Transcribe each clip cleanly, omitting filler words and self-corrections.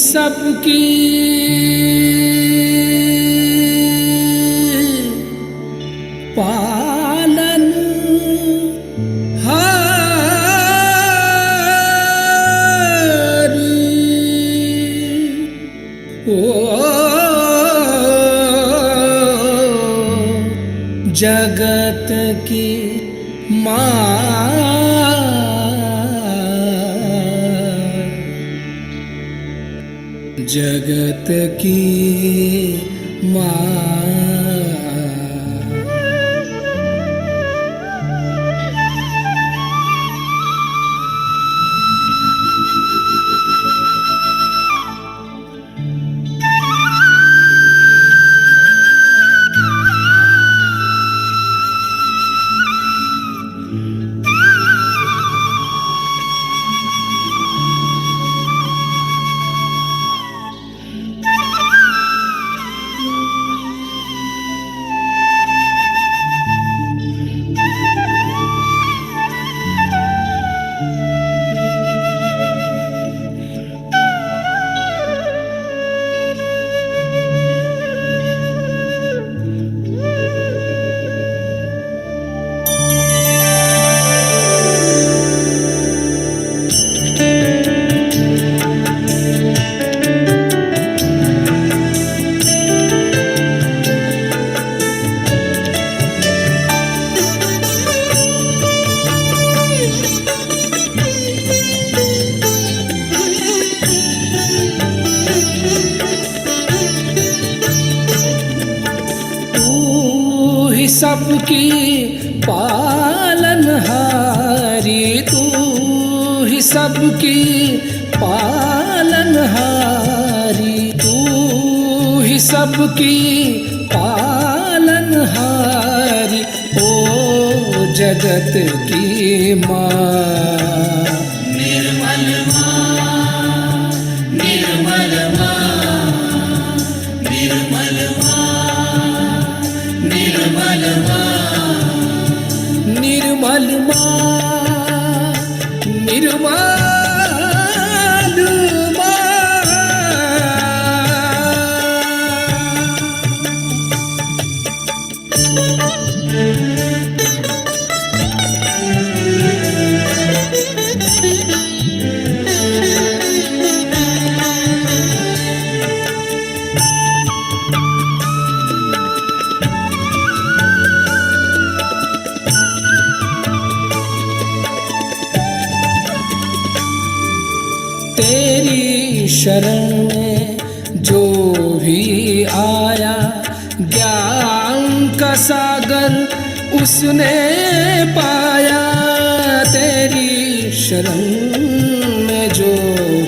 सबकी पालन हारी ओ जगत की माँ जगत की माँ। सबकी पालनहारी तू ही सबकी पालनहारी तू ही सबकी पालनहारी ओ जगत की माँ। निर्मल माँ निर्मल माँ निर्मल माँ निर्मल माँ निर्मल माँ निर्मल माँ। तेरी शरण में जो भी आया ज्ञान का सागर उसने पाया। तेरी शरण में जो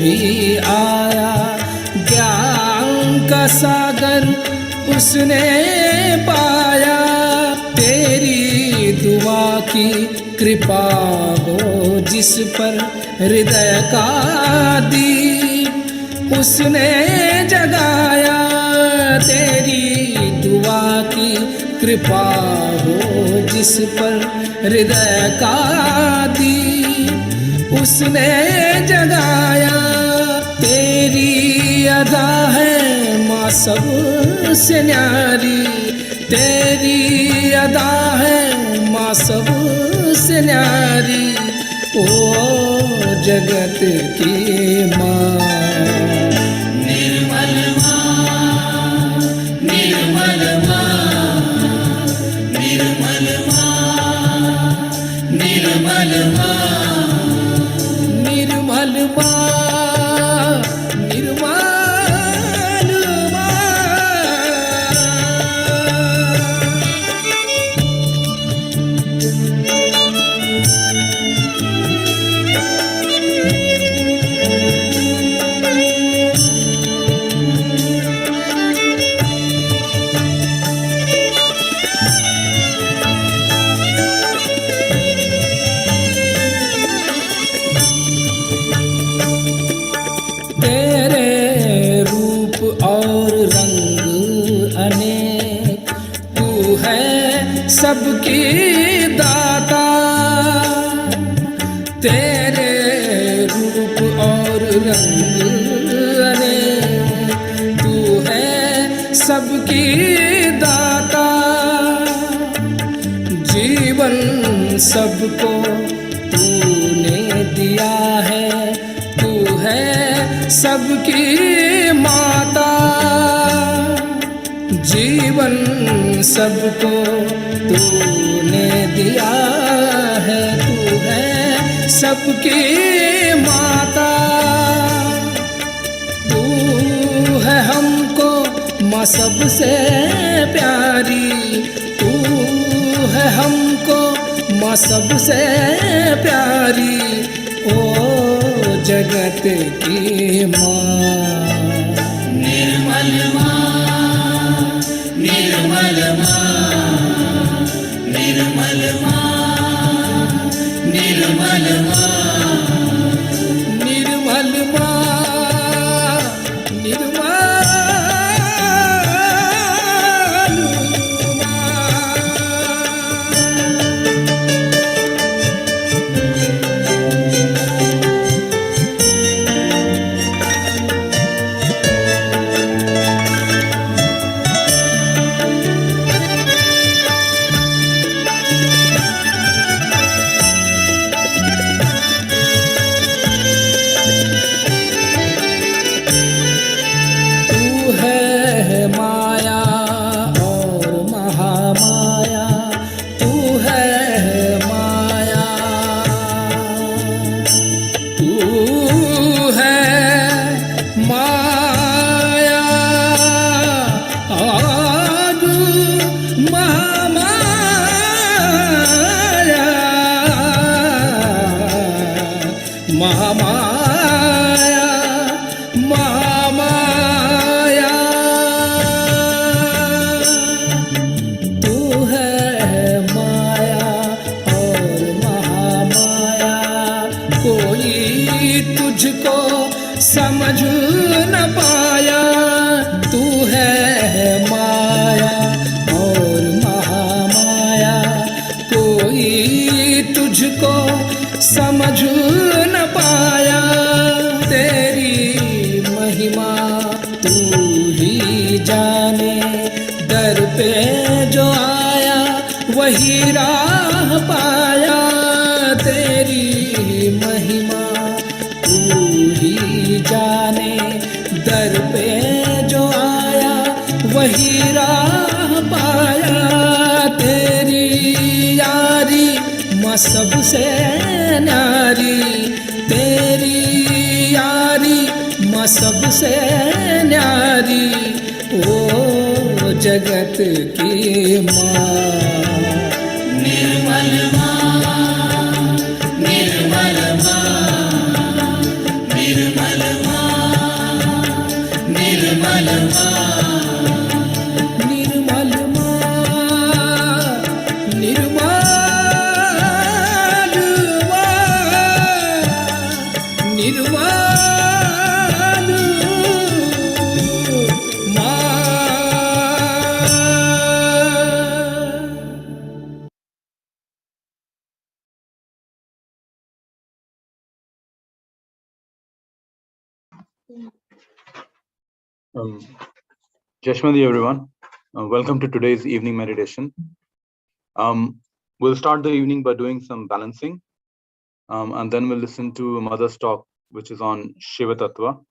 भी आया ज्ञान का सागर उसने पाया। तेरी दुआ की कृपा हो जिस पर हृदय का दीप उसने जगाया। तेरी दुआ की कृपा हो जिस पर हृदय का दीप उसने जगाया। तेरी अदा है माँ सबसे न्यारी, तेरी अदा है माँ सबसे न्यारी, ओ जगत की माँ। निर्मल माँ, निर्मल माँ, निर्मल माँ, निर्मल माँ, निर्मल माँ, निर्मल माँ। तेरे रूप और रंग अनेक, तू है सबकी दाता। तेरे रूप और रंग अनेक, तू है सबकी दाता। जीवन सबको तूने दिया है, तू है सबकी माता। जीवन सबको तूने दिया है, तू है सबकी माता। तू है हमको माँ सबसे प्यारी, तू है हमको माँ सबसे प्यारी, ओ जगत की माँ। निर्मल माँ, निर्मल माँ, निर्मल माँ, निर्मल माँ, निर्मल माँ, निर्मल माँ। तू है माया और महामाया, तू है माया, तू है माया और महामाया, महामाया, महामाया। तू है माया और महामाया, कोई तुझको समझ न पाया। तू है माया और महामाया, कोई तुझको समझ न पाया। तेरी महिमा तू ही जाने, दर पे जो आया वही राह पाया। तेरी महिमा तू ही जाने, दर पे जो आया वही राह पाया। तेरी यारी माँ सबसे न्यारी, तेरी यारी माँ सबसे न्यारी, ओ जगत की माँ। निर्मल माँ, निर्मल माँ, निर्मल माँ, निर्मल माँ, Jashmadi, everyone. Welcome to today's evening meditation. We'll start the evening by doing some balancing, and then we'll listen to Mother's talk, which is on Shiva Tattva,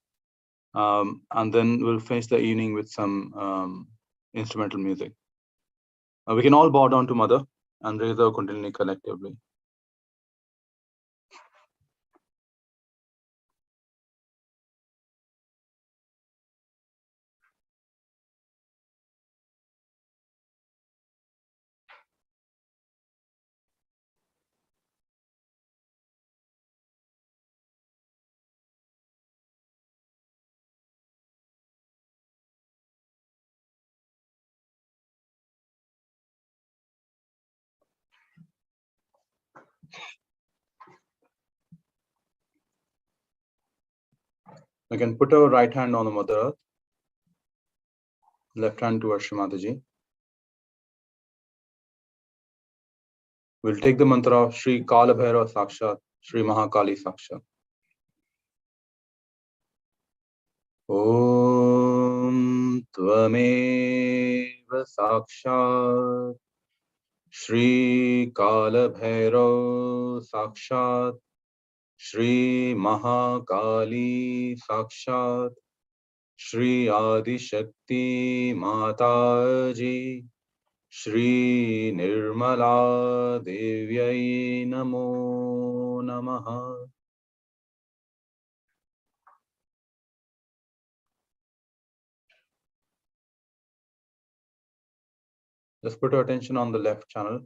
and then we'll finish the evening with some instrumental music. We can all bow down to Mother and raise our Kundalini collectively. We can put our right hand on the Mother Earth, left hand towards Shri Mataji. We'll take the mantra of Shri Kala Bhairava Sakshat, Shri Mahakali Sakshat. Om Tvameva Sakshat Shri Kala Bhairav Sakshat Shri Mahakali Sakshat Shri Adi Shakti Mataji Shri Nirmala Devyai Namo Namaha. Let's put our attention on the left channel.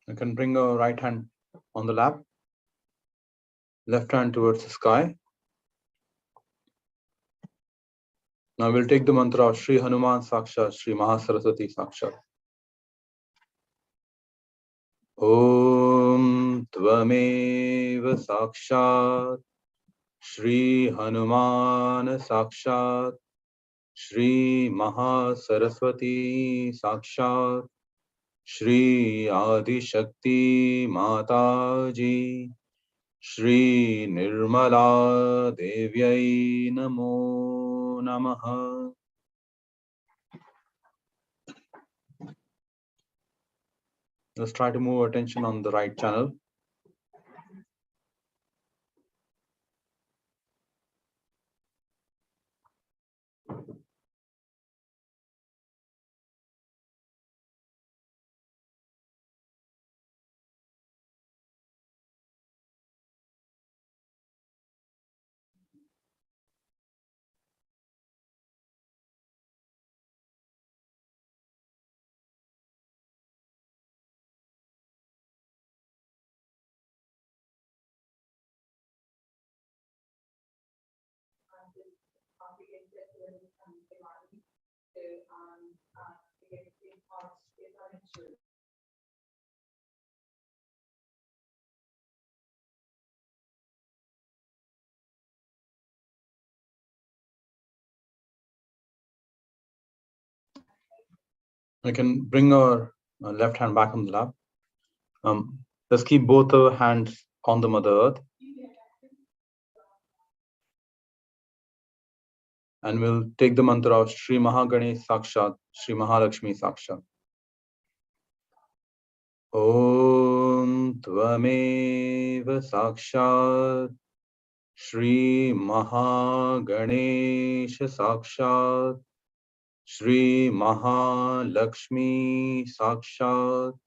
You can bring our right hand on the lap, left hand towards the sky. Now we'll take the mantra of Shri Hanuman Sakshat, Shri Mahasaraswati Sakshat. Om Tvameva Sakshat Shri Hanuman Sakshat Shri Mahasaraswati Sakshat Shri Adi Shakti Mataji Shri Nirmala Devyai Namo Namaha. Let's try to move our attention on the right channel. We can bring our left hand back on the lap. Let's keep both our hands on the Mother Earth. And we'll take the mantra of Shri Mahaganesh Sakshat, Shri Mahalakshmi Sakshat. Om Tvameva Sakshat Shri Mahaganesh Sakshat Shri Mahalakshmi Sakshat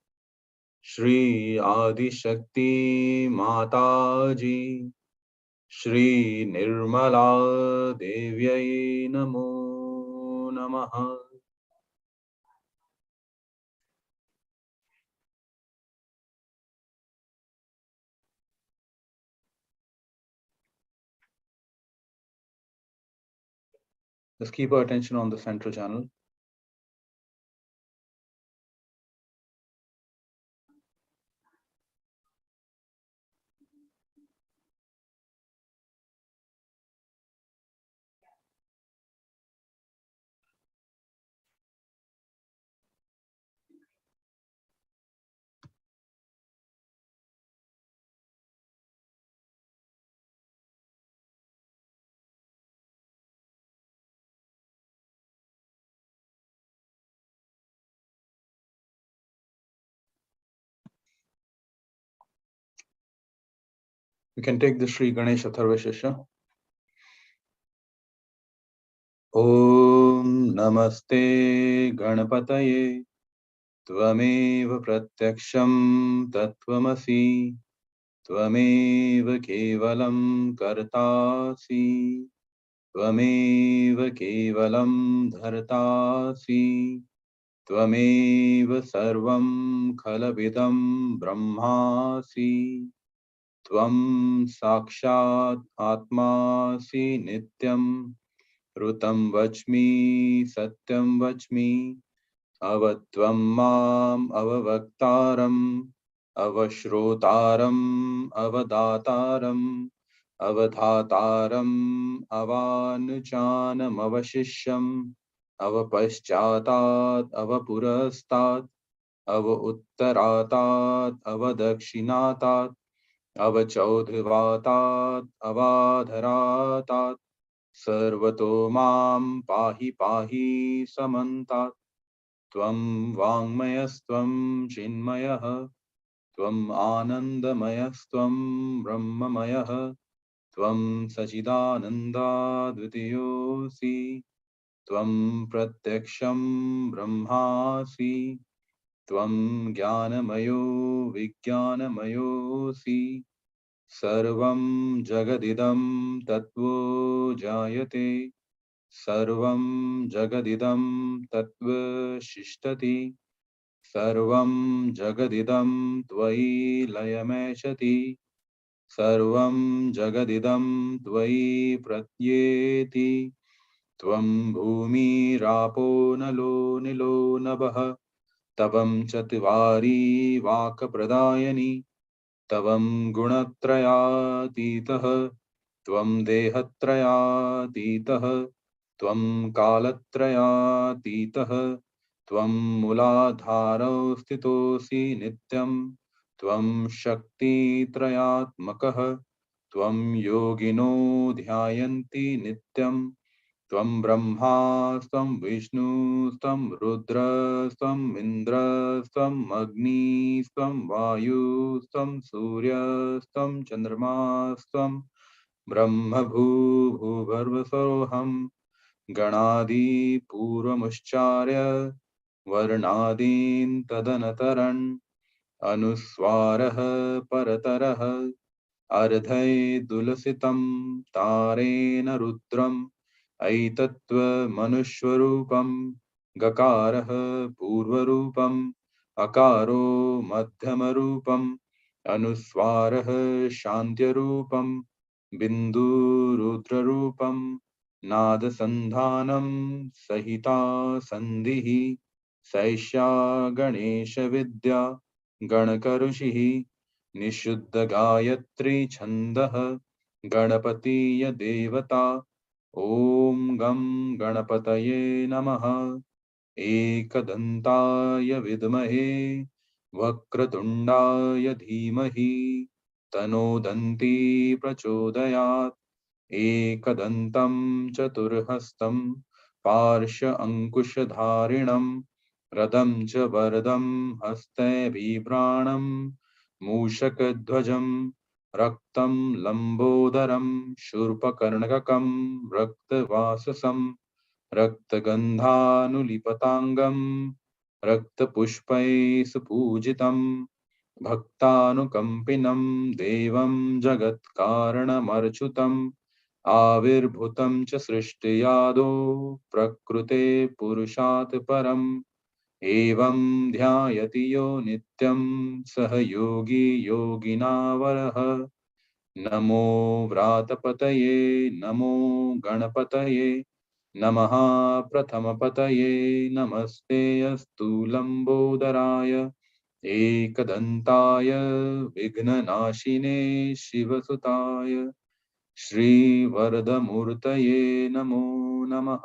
Shri Adi Shakti Mataji Shri Nirmala Devyai Namo Namaha. Just keep our attention on the central channel. We can take the Sri Ganesh Atharvashesha. Om Namaste Ganapataye Tvameva Pratyaksham Tattvamasi Tvameva Kevalam Kartasi Tvameva Kevalam Dhartasi Tvameva Sarvam Khalabidam Brahmasi Tvam Sakshat Atmasi Nityam Rutam Vachmi Satyam Vachmi Avatvam Mam Avavaktaram Avashrotaram Avadataram Avadhataram Avanuchanam Avashishyam Avapashchatat Avapurastat Avavuttaratat Avadakshinatat Avachaudhvatat Avadharatat Sarvato Mam Pahi Pahi Samantat Tvam Vangmayastvam Chinmayah Tvam Anandamayastvam Brahmamayah Tvam Sachidananda Dvitiyosi Tvam Pratyaksham Brahmasi Tvam Jnanamayo Vijnanamayosi Sarvam Jagadidam Tattvo Jayate Sarvam Jagadidam Tattva Shishtati Sarvam Jagadidam Tvai Layameshati Sarvam Jagadidam Tvai Pratyeti Tvam Bhumi Rapo Nalo Nilo Nabha Tavam Chativari Vaka Pradayani Tavam Gunatrayatitah Tvam Dehatrayatitah Tvam Kalatrayatitah Tvam Muladharo Stitosi Nityam Tvam Shakti Trayatmakah Tvam Yogino Dhyayanti Nityam Tvam Brahma Tvam Vishnu Tvam Rudra Tvam Indra Tvam Agni Tvam Vayu Tvam Surya Tvam Chandrama Tvam Brahma Bhu Bhuvarvasoham Ganadi Purvamuscharya Varnadin Tadanataran Anuswarah Paratarah Ardhai Dulasitam Tarena Rudram Aitatva Manushwarupam Gakarah Purvarupam Akaro Madhyamarupam Anuswarah Shantyarupam Bindu Rudrarupam Nada Sandhanam Sahita Sandhihi Saisha Ganesha Vidya Ganakarushihi Nishuddha Gayatri Chandah Ganapatiya Devata Om Gam Ganapataye Namaha Ekadantaya Vidmahe Vakratundaya Dhimahi Tanodanti Prachodayat Ekadantam Chaturhastam Parsha Ankushadharinam Radam Cha Vardam Haste Vibranam Mushakadhvajam Raktam Lambodaram Shurpakarnakam Raktavasasam Raktagandhanulipatangam Raktapushpai Supujitam Bhaktanukampinam Devam Jagatkaranamarchutam आविर्भूतं च सृष्टियादौ प्रकृते पुरुषात् परम् एवं ध्यायति यो नित्यं सह योगी योगिनावरः नमो व्रातपतये नमो गणपतये नमः प्रथमपतये नमस्ते अस्तु लम्बोदराय एकदन्ताय विघ्ननाशिने शिवसुताय श्रीवरदमूर्तये नमो नमः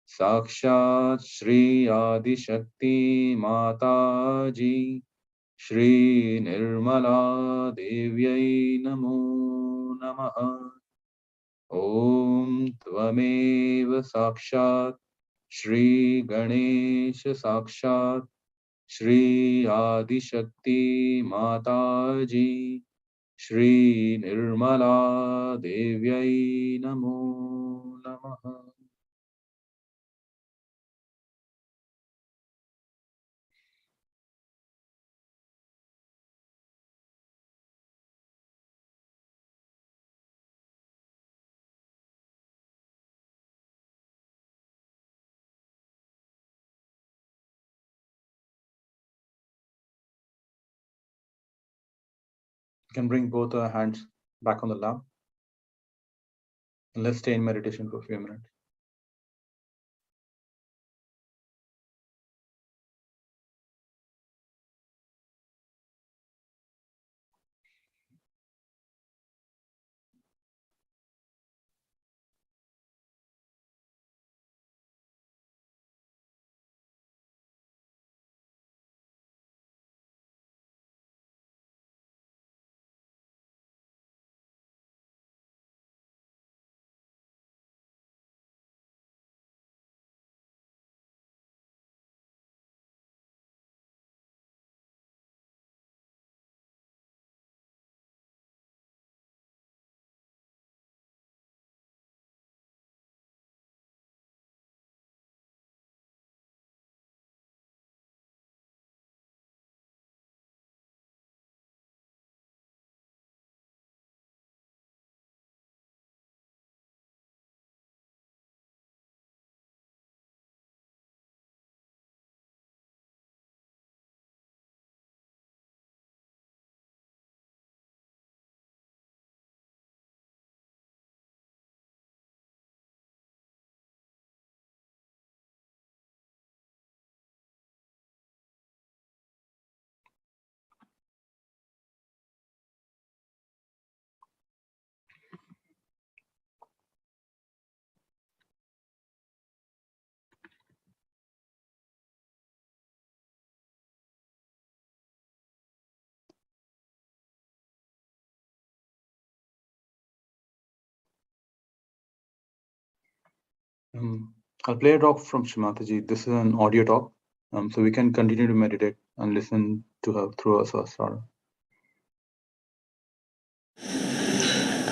साक्षात् श्री आदिशक्ति माताजी श्री निर्मला देव्यै नमो नमः ॐ त्वमेव साक्षात् श्री गणेश साक्षात् श्री आदिशक्ति माताजी श्री निर्मला देव्यै नमो नमः You can bring both our hands back on the lap and let's stay in meditation for a few minutes. I'll play a talk from Shrimataji. This is an audio talk, so we can continue to meditate and listen to her through her Sahasrara.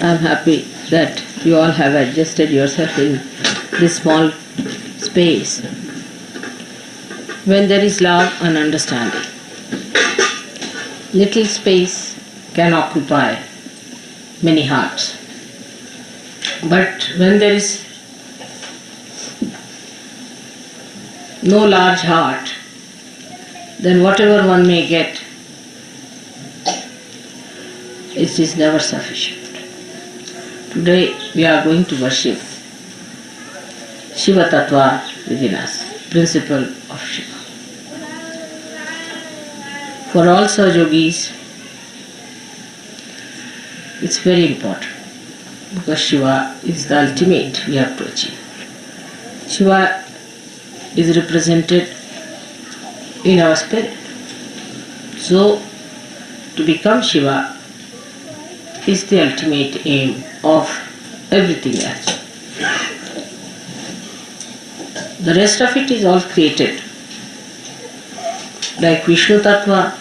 I'm happy that you all have adjusted yourself in this small space when there is love and understanding. Little space can occupy many hearts. But when there is no large heart, then whatever one may get, it is never sufficient. Today we are going to worship Shiva Tattva within us, principle of Shiva. For all Sahajogis, it's very important because Shiva is the ultimate we have to achieve. Shiva is represented in our spirit. So, to become Shiva is the ultimate aim of everything else. The rest of it is all created. Like Vishnu Tattva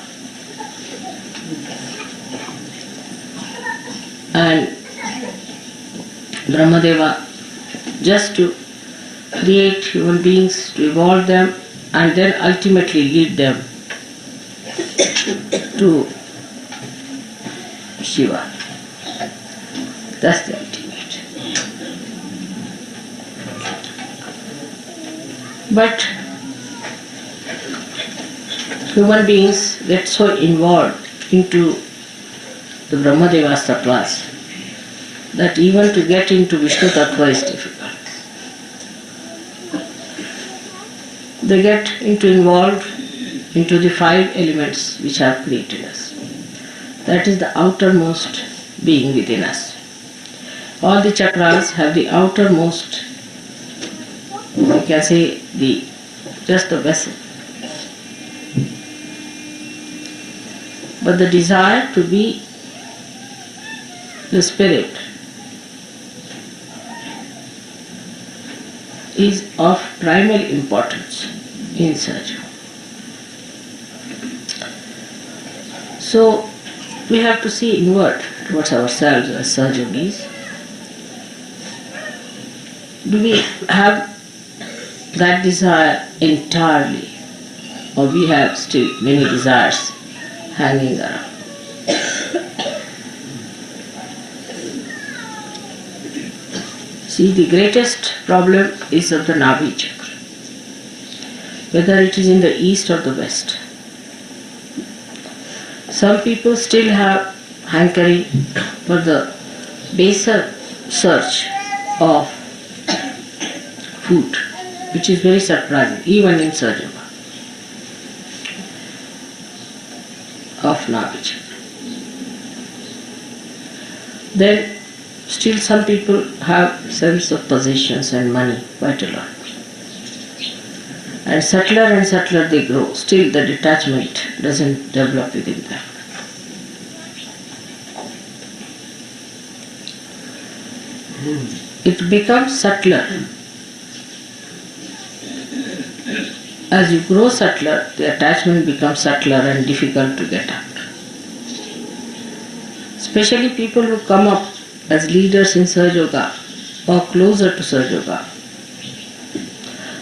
and Brahmadeva, just to create human beings, to evolve them, and then ultimately lead them to Shiva. That's the ultimate. But human beings get so involved into the Brahmadevas tattvas that even to get into Vishnu tattva is difficult. They get involved into the 5 elements which have created us. That is the outermost being within us. All the chakras have the outermost, you can say, just the vessel. But the desire to be the spirit is of primary importance in Sahaja. So we have to see inward towards ourselves as Sahajogis. Do we have that desire entirely, or we have still many desires hanging around? See, the greatest problem is of the Nabhi chakra, whether it is in the east or the west. Some people still have hankering for the baser search of food, which is very surprising, even in Sarjava of Nabhi chakra. Then still some people have sense of possessions and money quite a lot. And subtler they grow, still the detachment doesn't develop within them. It becomes subtler. As you grow subtler, the attachment becomes subtler and difficult to get out. Especially people who come up as leaders in Sahaja Yoga or closer to Sahaja Yoga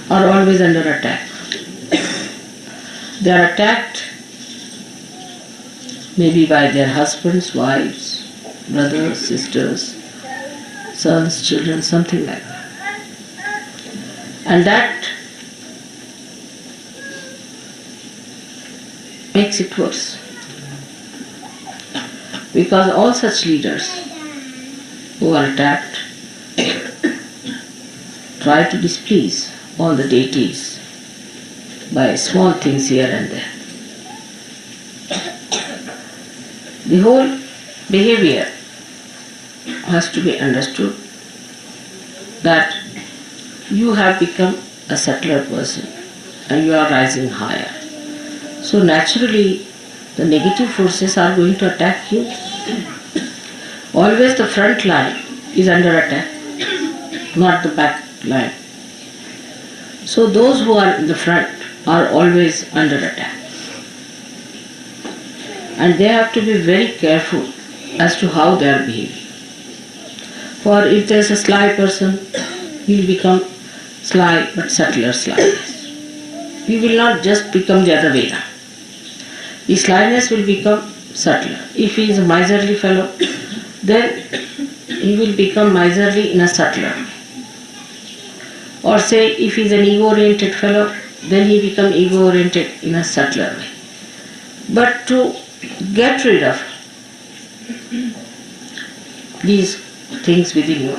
are always under attack. They are attacked maybe by their husbands, wives, brothers, sisters, sons, children, something like that. And that makes it worse. Because all such leaders who are attacked try to displease all the deities by small things here and there. The whole behavior has to be understood that you have become a subtler person and you are rising higher. So naturally the negative forces are going to attack you. Always the front line is under attack, not the back line. So those who are in the front are always under attack. And they have to be very careful as to how they are behaving. For if there is a sly person, he will become sly but subtler slyness. He will not just become the other way now. The slyness will become subtler. If he is a miserly fellow, then he will become miserly in a subtler. Or say, if he is an ego-oriented fellow, then he becomes ego-oriented in a subtler way. But to get rid of these things within you,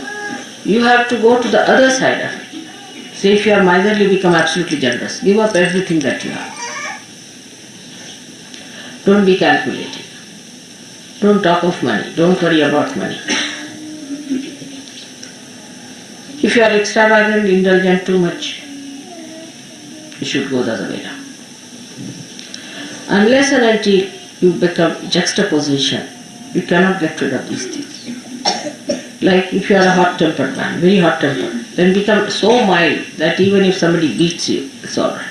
you have to go to the other side of it. Say, if you are miserly, become absolutely generous. Give up everything that you have. Don't be calculating. Don't talk of money. Don't worry about money. If you are extravagant, indulgent too much, you should go the other way around. Unless and until you become juxtaposition, you cannot get rid of these things. Like if you are a hot-tempered man, very hot-tempered, then become so mild that even if somebody beats you, it's alright.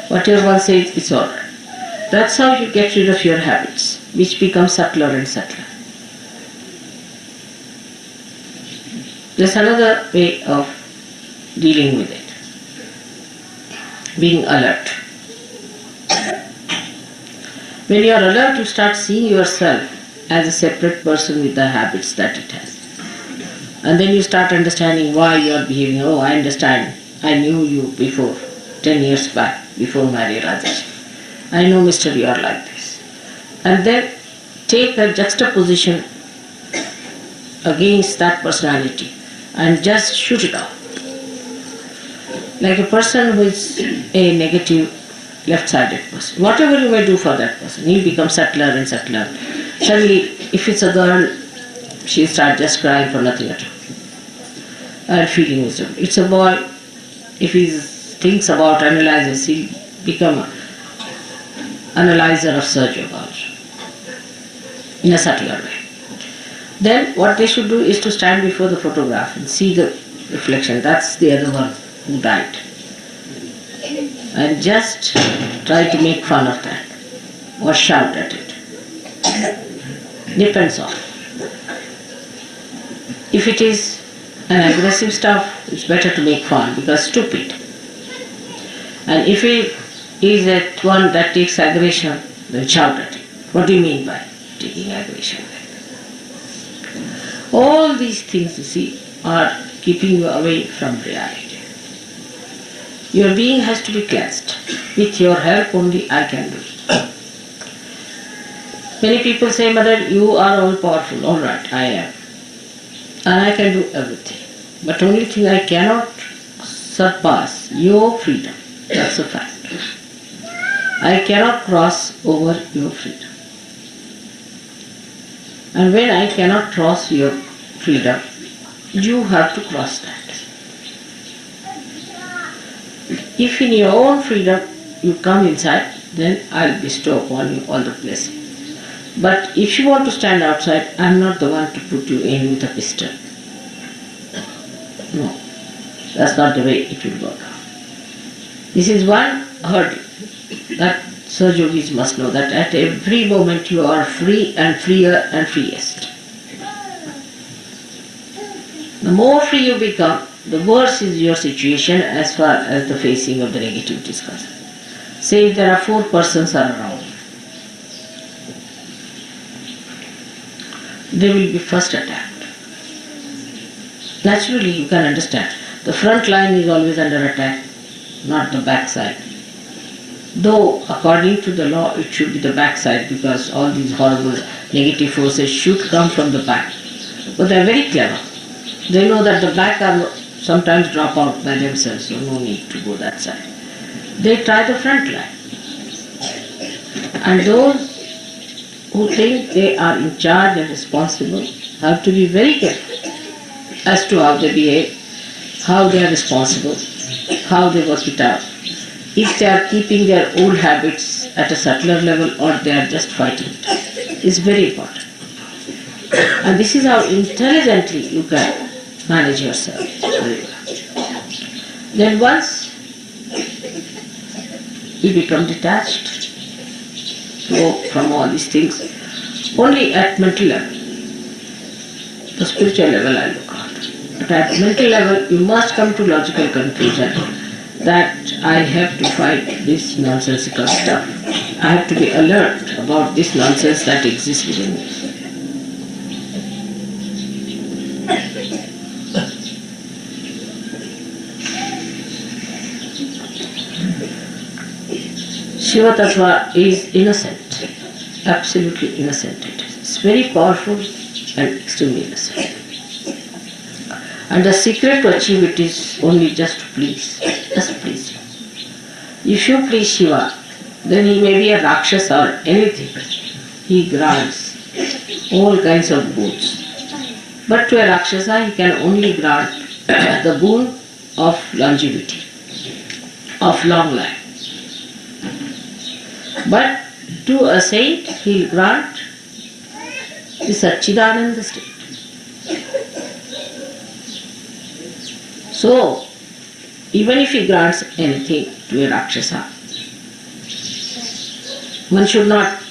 Whatever one says, it's alright. That's how you get rid of your habits, which become subtler and subtler. There's another way of dealing with it. Being alert. When you are alert, you start seeing yourself as a separate person with the habits that it has. And then you start understanding why you are behaving. Oh, I understand. I knew you before, 10 years back, before my realization. I know, Mr. You are like this. And then take a juxtaposition against that personality and just shoot it off. Like a person who is a negative, left-sided person. Whatever you may do for that person, he becomes subtler and subtler. Suddenly, if it's a girl, she starts just crying for nothing at all and feeling miserable. It's a boy, if he thinks about, analyzes, he'll become an analyzer of Sergio also, in a subtler way. Then what they should do is to stand before the photograph and see the reflection. That's the other one who died. And just try to make fun of that or shout at it. Depends on. If it is an aggressive stuff, it's better to make fun because stupid. And if it is at one that takes aggression, then shout at it. What do you mean by taking aggression? All these things, you see, are keeping you away from reality. Your being has to be cleansed. With your help only I can do it. Many people say, Mother, you are all powerful. All right, I am. And I can do everything. But only thing I cannot surpass your freedom. That's a fact. I cannot cross over your freedom. And when I cannot cross your freedom, you have to cross that. If in your own freedom you come inside, then I'll bestow upon you all the blessings. But if you want to stand outside, I'm not the one to put you in with a pistol. No, that's not the way it will work out. This is one hurdle that Sir Yogis must know, that at every moment you are free and freer and freest. The more free you become, the worse is your situation as far as the facing of the negativity is concerned. Say if there are 4 persons around, they will be first attacked. Naturally, you can understand. The front line is always under attack, not the back side. Though, according to the law, it should be the back side because all these horrible negative forces should come from the back. But they are very clever. They know that the back are sometimes drop out by themselves, so no need to go that side. They try the front line. And those who think they are in charge and responsible have to be very careful as to how they behave, how they are responsible, how they work it out. If they are keeping their old habits at a subtler level or they are just fighting it. It's very important. And this is how intelligently you can manage yourself. Then once you become detached from all these things, only at mental level. The spiritual level I look at. But at mental level you must come to logical conclusion that I have to fight this nonsensical stuff. I have to be alert about this nonsense that exists within me. Shiva Tattva is innocent, absolutely innocent it is. It's very powerful and extremely innocent. And the secret to achieve it is only just to please, just please him. If you please Shiva, then he may be a Rakshasa or anything. He grants all kinds of boons. But to a Rakshasa he can only grant the boon of longevity, of long life. But to a saint he will grant the Satchidananda state. So, even if he grants anything to a Rakshasa, one should not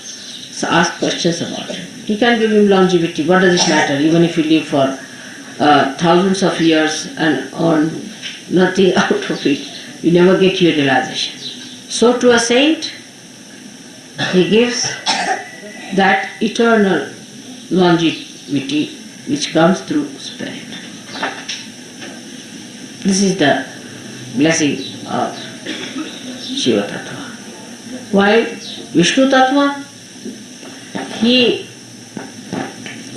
ask questions about it. He can give him longevity, what does it matter, even if you live for thousands of years and earn nothing out of it, you never get your realization. So to a saint, he gives that eternal longevity which comes through spirit. This is the blessing of Shiva Tattva. While Vishnu Tattva, he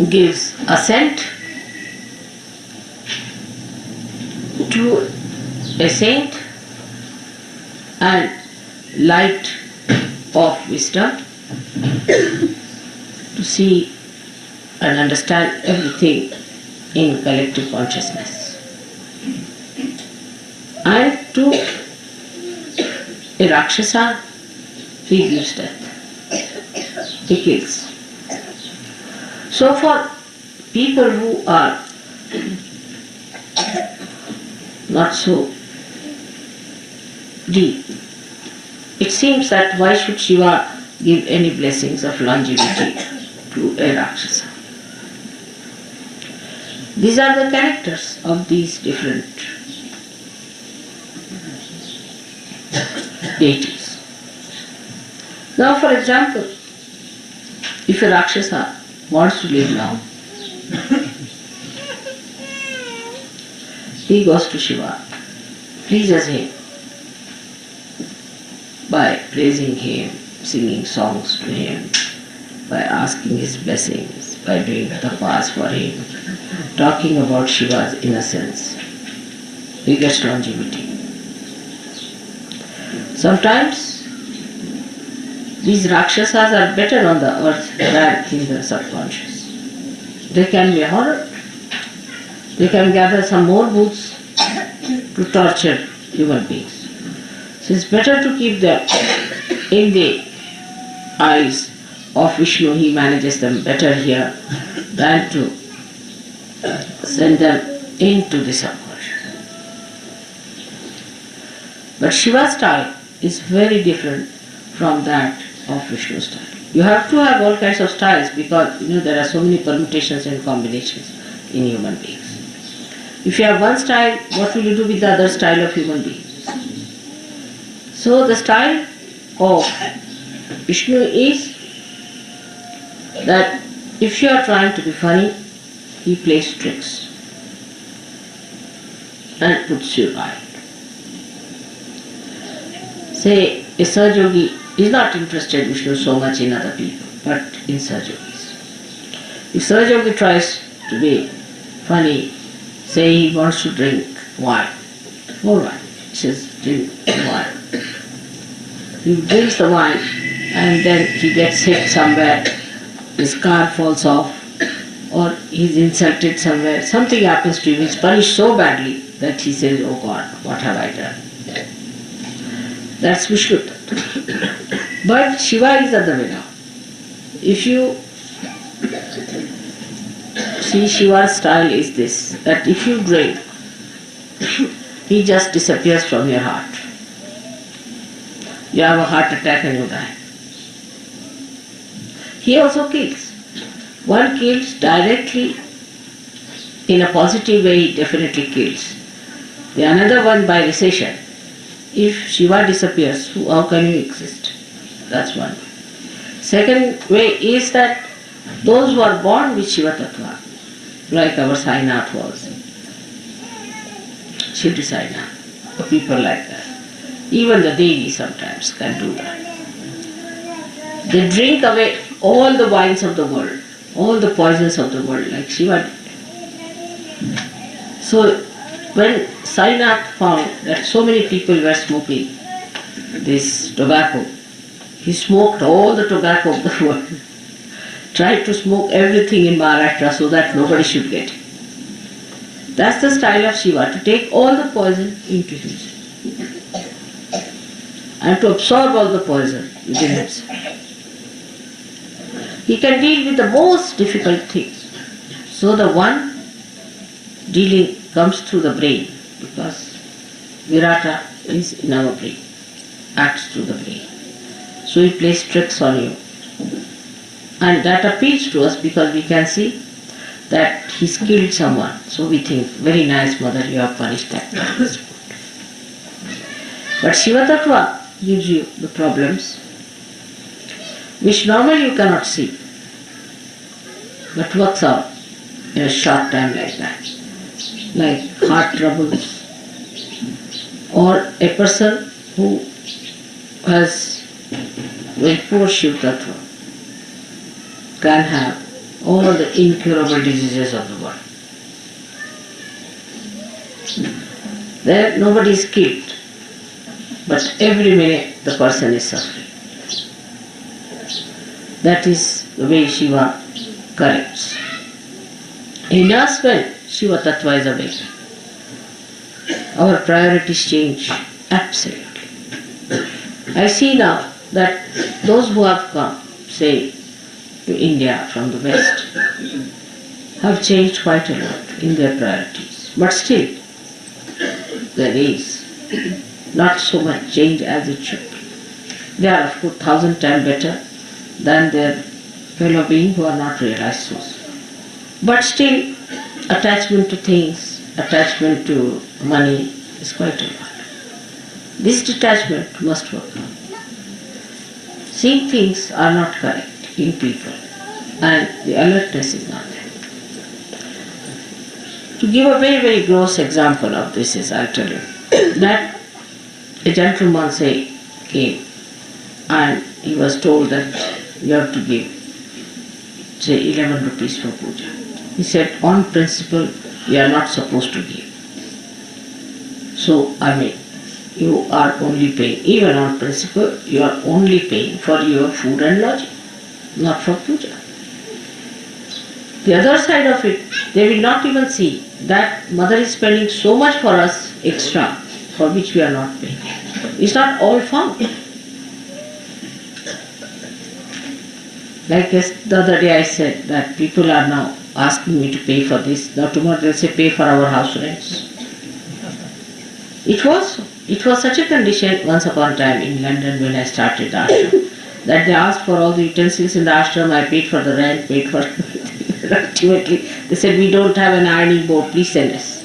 gives assent to a saint and light of wisdom to see and understand everything in collective consciousness. And to a Rakshasa, he gives death. He kills. So for people who are not so deep, it seems that why should Shiva give any blessings of longevity to a Rakshasa? These are the characters of these different deities. Now, for example, if a Rakshasa wants to live long, he goes to Shiva, pleases him by praising him, singing songs to him, by asking his blessings, by doing tapas for him, talking about Shiva's innocence. He gets longevity. Sometimes these Rakshasas are better on the earth than in the subconscious. They can be horror. They can gather some more booths to torture human beings. So it's better to keep them in the eyes of Vishnu. He manages them better here than to send them into the subconscious. But Shiva's style is very different from that of Vishnu's style. You have to have all kinds of styles because there are so many permutations and combinations in human beings. If you have one style, what will you do with the other style of human beings? So the style of Vishnu is that if you are trying to be funny, he plays tricks and puts you right. Say, a Sahaja-yogi is not interested Vishnu so much in other people, but in Sahaja-yogis. If Sahaja-yogi tries to be funny, say he wants to drink wine, more wine, he says drink wine. He drinks the wine and then he gets hit somewhere, his car falls off, or he's insulted somewhere, something happens to him, he's punished so badly that he says, oh God, what have I done? That's Vishnu Tattva. But Shiva is the other way now. If you see, Shiva's style is this, that if you drink, he just disappears from your heart. You have a heart attack and you die. He also kills. One kills directly in a positive way, he definitely kills. The another one by recession. If Shiva disappears, how can you exist? That's one way. Second way is that those who are born with Shiva Tattva, like our Sainath was, Shivdi Sainath, people like that. Even the Devi sometimes can do that. They drink away all the wines of the world, all the poisons of the world, like Shiva did. So when Sainath found that so many people were smoking this tobacco, he smoked all the tobacco of the world, tried to smoke everything in Maharashtra so that nobody should get it. That's the style of Shiva, to take all the poison into himself and to absorb all the poison within himself. He can deal with the most difficult things. So the one dealing comes through the brain, because Virata is in our brain, acts through the brain. So he plays tricks on you. And that appeals to us because we can see that he's killed someone. So we think, very nice mother, you have punished that person. But Shiva Tattva gives you the problems which normally you cannot see, but works out in a short time like that. Like heart troubles, or a person who has very poor Shiva Tattva can have all the incurable diseases of the world. There nobody is killed, but every minute the person is suffering. That is the way Shiva corrects. He knows when Shiva Tattva is awakened. Our priorities change absolutely. I see now that those who have come, say, to India from the West, have changed quite a lot in their priorities. But still, there is not so much change as it should be. They are, of course, 1,000 times better than their fellow beings who are not realized souls. But still, attachment to things, attachment to money is quite a lot. This detachment must work out. Seeing things are not correct in people and the alertness is not there. To give a very, very gross example of this is, I'll tell you, that a gentleman came and he was told that you have to give, say, 11 rupees for puja. He said, on principle, we are not supposed to give. So, you are only paying, even on principle, you are only paying for your food and lodging, not for puja. The other side of it, they will not even see that mother is spending so much for us extra, for which we are not paying. It's not all found. Like the other day I said that people are now asking me to pay for this. Now tomorrow they'll say pay for our house rents. It was such a condition once upon a time in London when I started the ashram, that they asked for all the utensils in the ashram, I paid for the rent, paid for ultimately they said we don't have an ironing board, please send us.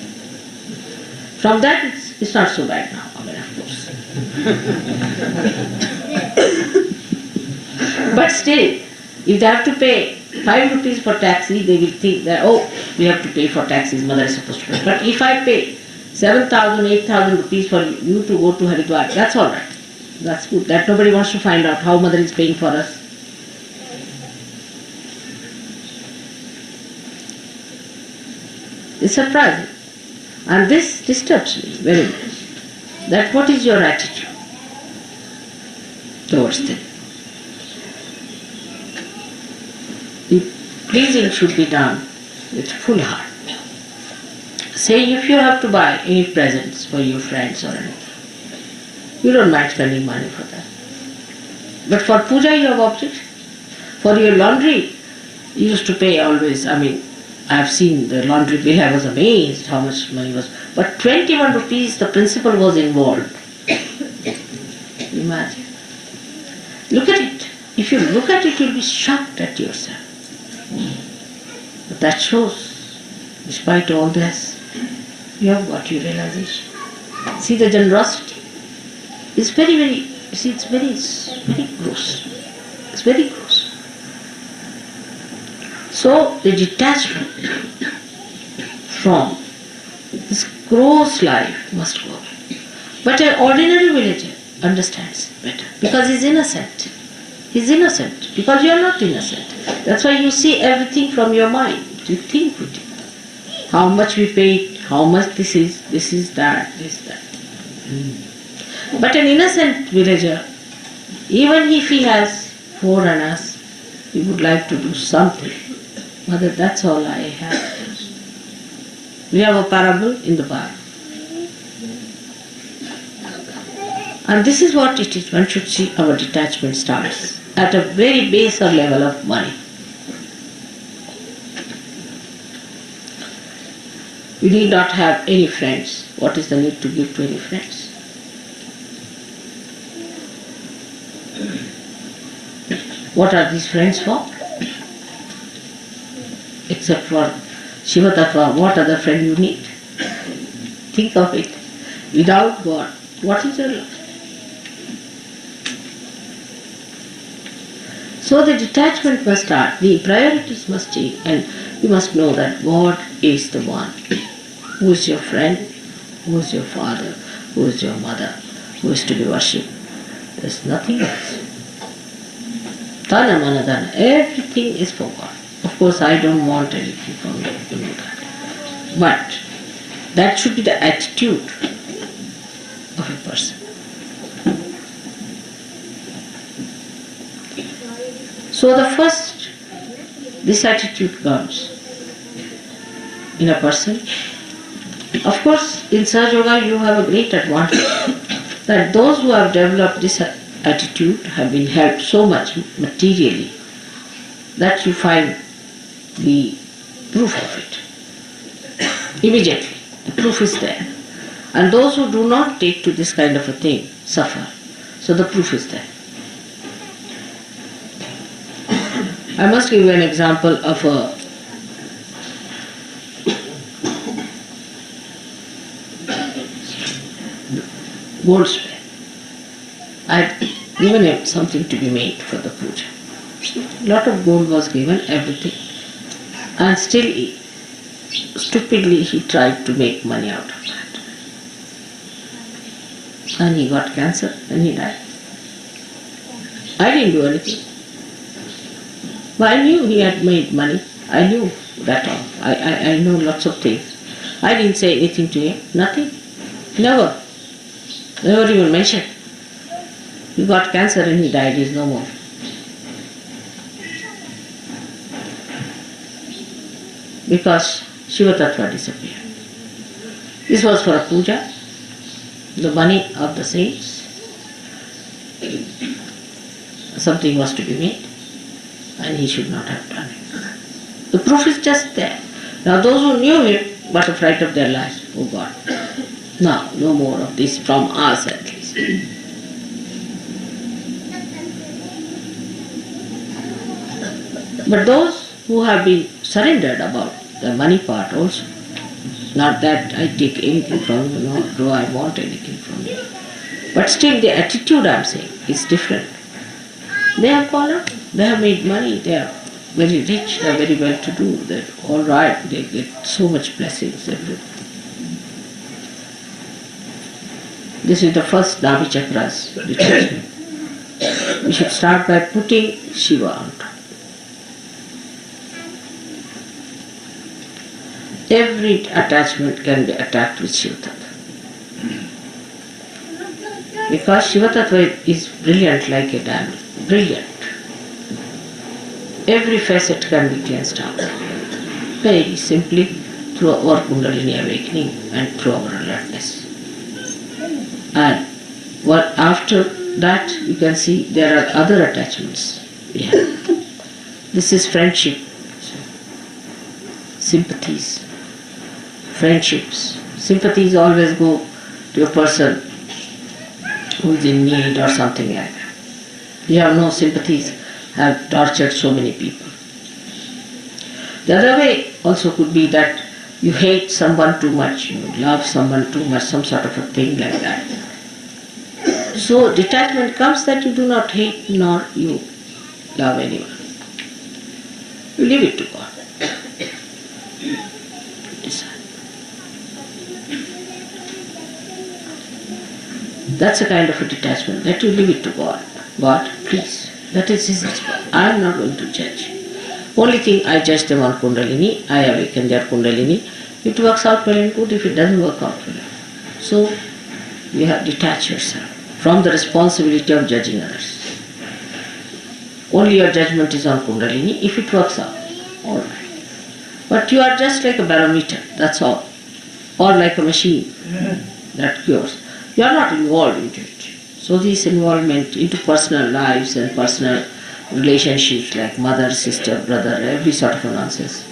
From that it's not so bad now, of course. But still, if they have to pay 5 rupees for taxi, they will think that, oh, we have to pay for taxis, mother is supposed to pay. But if I pay 7,000, 8,000 rupees for you to go to Haridwar, that's all right. That's good. That nobody wants to find out how mother is paying for us. It's surprising. And this disturbs me very much. That what is your attitude towards them? The pleasing should be done with full heart. Say if you have to buy any presents for your friends or anything, you don't mind spending money for that. But for puja you have objection. For your laundry, you used to pay always, I have seen the laundry bill, I was amazed how much money was. But 21 rupees, the principal was involved. Imagine. Look at it. If you look at it, you'll be shocked at yourself. But that shows, despite all this, you have got your realization. See the generosity. It's very, very, it's very gross. It's very gross. So the detachment from this gross life must go. But an ordinary villager understands better because he's innocent. He's innocent because you are not innocent. That's why you see everything from your mind. You think with it. How much we paid, how much this is that, this, that. But an innocent villager, even if he has 4 annas, he would like to do something. Mother, that's all I have. We have a parable in the Bible. And this is what it is. One should see our detachment starts at a very baser level of money. We need not have any friends. What is the need to give to any friends? What are these friends for? Except for Shiva Tattva, what other friend you need? Think of it. Without God, what is your life? So the detachment must start, the priorities must change, and you must know that God is the one who is your friend, who is your father, who is your mother, who is to be worshipped. There's nothing else. Dana mana dana, everything is for God. Of course, I don't want anything from you, you know that. But that should be the attitude of a person. So the first, this attitude comes in a person. Of course, in Sahaja Yoga you have a great advantage that those who have developed this attitude have been helped so much materially that you find the proof of it. Immediately, the proof is there. And those who do not take to this kind of a thing suffer. So the proof is there. I must give you an example of a goldsmith. I had given him something to be made for the puja. A lot of gold was given, everything. And still, stupidly, he tried to make money out of that. And he got cancer and he died. I didn't do anything. But I knew he had made money. I knew that all. I know lots of things. I didn't say anything to him. Nothing. Never. Never even mentioned. He got cancer and he died. He is no more. Because Shiva Tattva disappeared. This was for a puja. The money of the saints. Something was to be made. And he should not have done it. The proof is just there. Now those who knew him got a fright of their lives. Oh God, now no more of this from us at least. But those who have been surrendered about the money part also, not that I take anything from you, nor do I want anything from you. But still the attitude I am saying is different. They have gone up. They have made money, they are very rich, they are very well to do, they're all right, they get so much blessings, everything. This is the first Navi Chakras detachment. We should start by putting Shiva on top. Every attachment can be attacked with Shiva Tattva. Because Shiva Tattva is brilliant like a diamond, brilliant. Every facet can be cleansed out very simply through our Kundalini awakening and through our alertness. And what after that you can see there are other attachments we have. This is friendship, sympathies, friendships. Sympathies always go to a person who is in need or something like that. You have no sympathies, have tortured so many people. The other way also could be that you hate someone too much, you love someone too much, some sort of a thing like that. So detachment comes that you do not hate nor you love anyone. You leave it to God. Decide. That's a kind of a detachment, that you leave it to God. God, please. That is His response. I am not going to judge. Only thing, I judge them on Kundalini, I awaken their Kundalini. It works out well and good, if it doesn't work out well. So, you have to detach yourself from the responsibility of judging others. Only your judgment is on Kundalini, if it works out, all right. But you are just like a barometer, that's all. Or like a machine that cures. You are not involved into it. So this involvement into personal lives and personal relationships like mother, sister, brother, every sort of a nonsense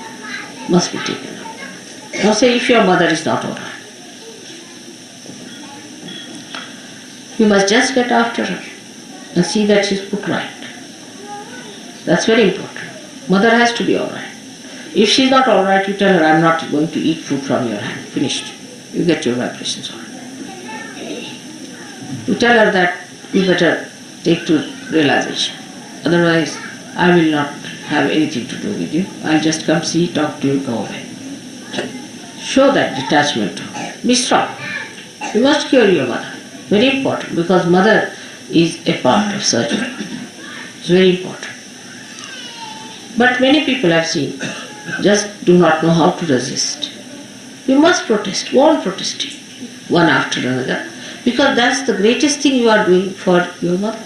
must be taken up. Now say if your mother is not alright, you must just get after her and see that she is put right. That's very important. Mother has to be alright. If she is not alright, you tell her, I am not going to eat food from your hand. Finished. You get your vibrations alright. You tell her that you better take to realization. Otherwise, I will not have anything to do with you. I'll just come see, talk to you, go away. Show that detachment to her. Be strong. You must cure your mother. Very important, because mother is a part of surgery. It's very important. But many people I've seen just do not know how to resist. You must protest, go on protesting, one after another, because that's the greatest thing you are doing for your mother.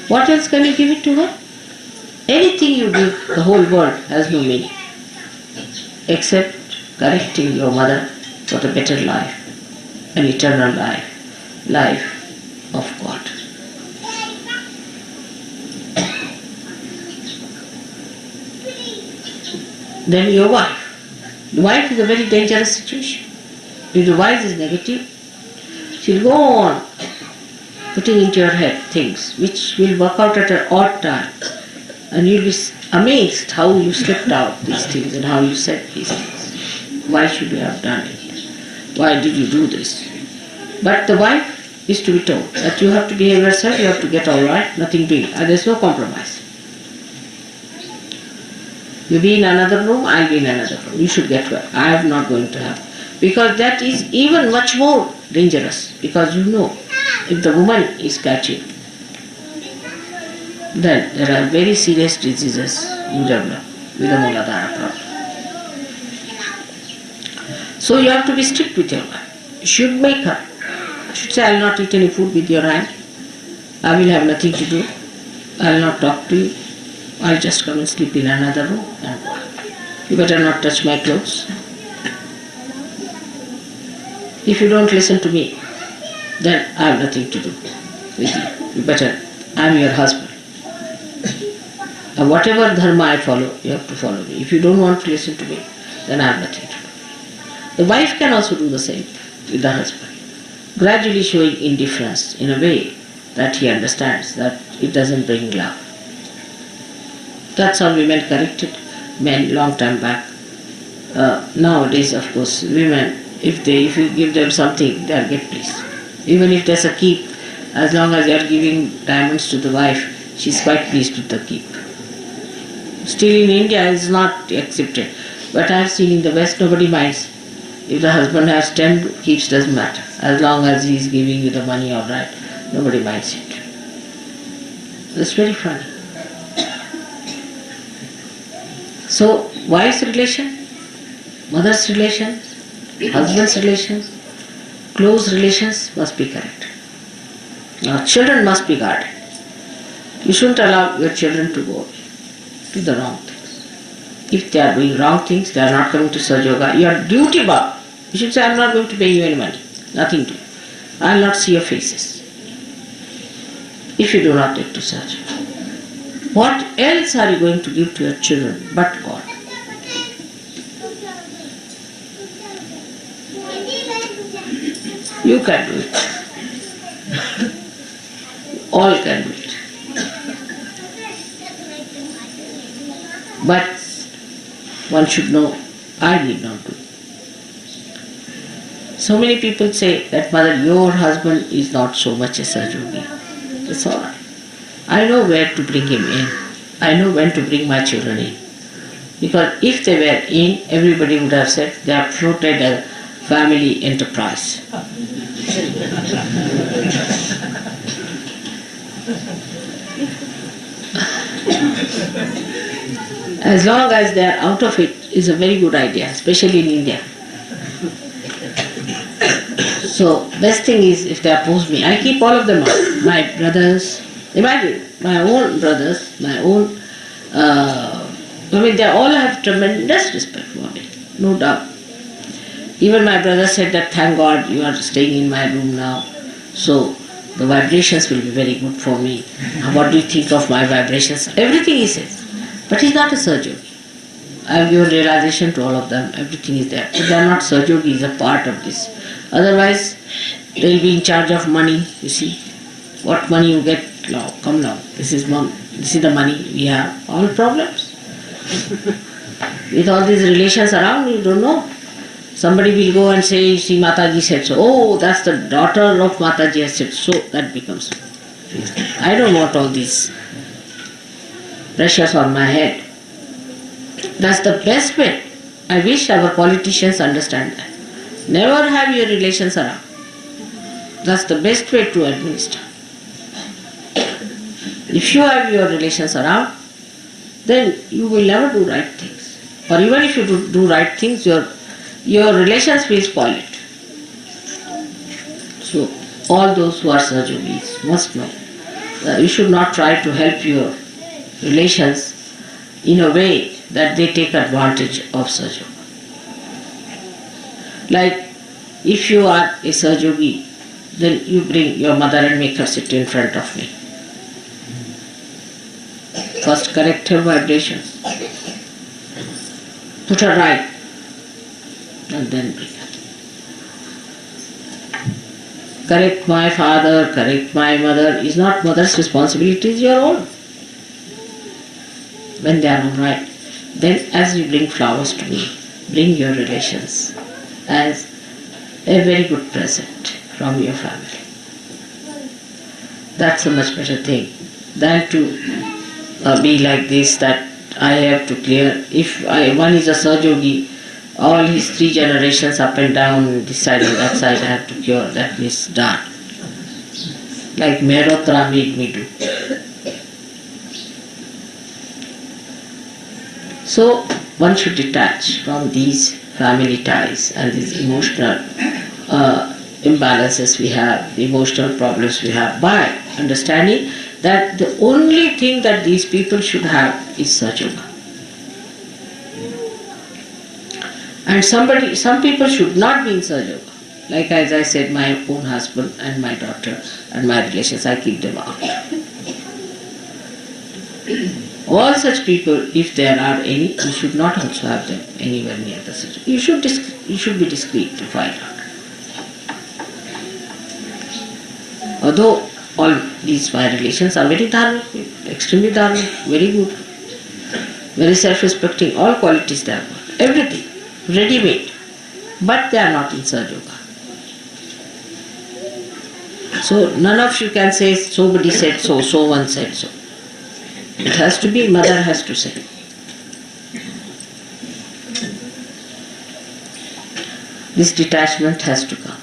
What else can you give it to her? Anything you give, the whole world has no meaning, except correcting your mother for the better life, an eternal life, life of God. Then your wife. The wife is a very dangerous situation. If the wife is negative, she'll go on putting into your head things which will work out at an odd time, and you'll be amazed how you slipped out these things and how you said these things. Why should you have done it? Why did you do this? But the wife is to be told that you have to behave yourself, you have to get all right, nothing doing, and there's no compromise. You be in another room, I'll be in another room. You should get well. I am not going to have. Because that is even much more dangerous. Because you know, if the woman is catching, then there are very serious diseases you develop with the Muladhara problem. So you have to be strict with your wife. You should make her. You should say, I will not eat any food with your hand. I will have nothing to do. I will not talk to you. I'll just come and sleep in another room and go. You better not touch my clothes. If you don't listen to me, then I have nothing to do with you. You better, I'm your husband. And whatever dharma I follow, you have to follow me. If you don't want to listen to me, then I have nothing to do. The wife can also do the same with the husband, gradually showing indifference in a way that he understands that it doesn't bring love. That's how women corrected men long time back. Nowadays, of course, women, if you give them something, they'll get pleased. Even if there's a keep, as long as you're giving diamonds to the wife, she's quite pleased with the keep. Still in India, it's not accepted. But I've seen in the West, nobody minds. If the husband has 10 keeps, doesn't matter. As long as he's giving you the money, all right, nobody minds it. It's very funny. So, wife's relation, mother's relations, husband's relations, close relations must be correct. Now, children must be guarded. You shouldn't allow your children to go to the wrong things. If they are doing wrong things, they are not coming to Sahaja Yoga, you are duty bound. You should say, I am not going to pay you any money. Nothing to do. I will not see your faces. If you do not take to Sahaja. What else are you going to give to your children but God? You can do it. All can do it. But one should know, I need not do it. So many people say that, Mother, your husband is not so much a Sahaja. It's all right. I know where to bring him in. I know when to bring my children in. Because if they were in, everybody would have said they have floated a family enterprise. As long as they are out of it is a very good idea, especially in India. So, best thing is if they oppose me, I keep all of them out. My brothers, imagine, my own brothers, my own, they all have tremendous respect for me, no doubt. Even my brother said that, thank God you are staying in my room now, so the vibrations will be very good for me. What do you think of my vibrations? Everything he says. But he's not a Sahaja. I have given realization to all of them, everything is there. But they are not Sahaja, he is a part of this. Otherwise, they will be in charge of money, you see. What money you get now, come now. This is the money we have. All problems. With all these relations around, you don't know. Somebody will go and say, see, Mataji said so. Oh, that's the daughter of Mataji has said so. That becomes. I don't want all these pressures on my head. That's the best way. I wish our politicians understand that. Never have your relations around. That's the best way to administer. If you have your relations around, then you will never do right things. Or even if you do right things, your relations will spoil it. So all those who are Sahajogis must know that you should not try to help your relations in a way that they take advantage of Sahajoga. Like if you are a Sahajogi, then you bring your mother and make her sit in front of me. First correct her vibrations, put her right, and then bring her. Correct my father, correct my mother is not mother's responsibility, it is your own. When they are all right, then as you bring flowers to me, bring your relations as a very good present from your family. That's a much better thing than to be like this, that I have to clear. If one is a Sahajogi, all his 3 generations up and down, this side and that side I have to cure, that is done. Like Mehrotra made me do. So one should detach from these family ties and these emotional imbalances we have, the emotional problems we have, by understanding that the only thing that these people should have is Sahajoga. And some people should not be in Sahajoga. Like as I said, my own husband and my daughter and my relations, I keep them out. All such people, if there are any, you should not also have them anywhere near the Sahajoga. You should be discreet to find out. Although all these my relations are very dharmic, extremely dharmic, very good, very self-respecting, all qualities they have got, everything, ready-made, but they are not in Sahajoga. So none of you can say somebody said so, so one said so. It has to be, mother has to say. This detachment has to come.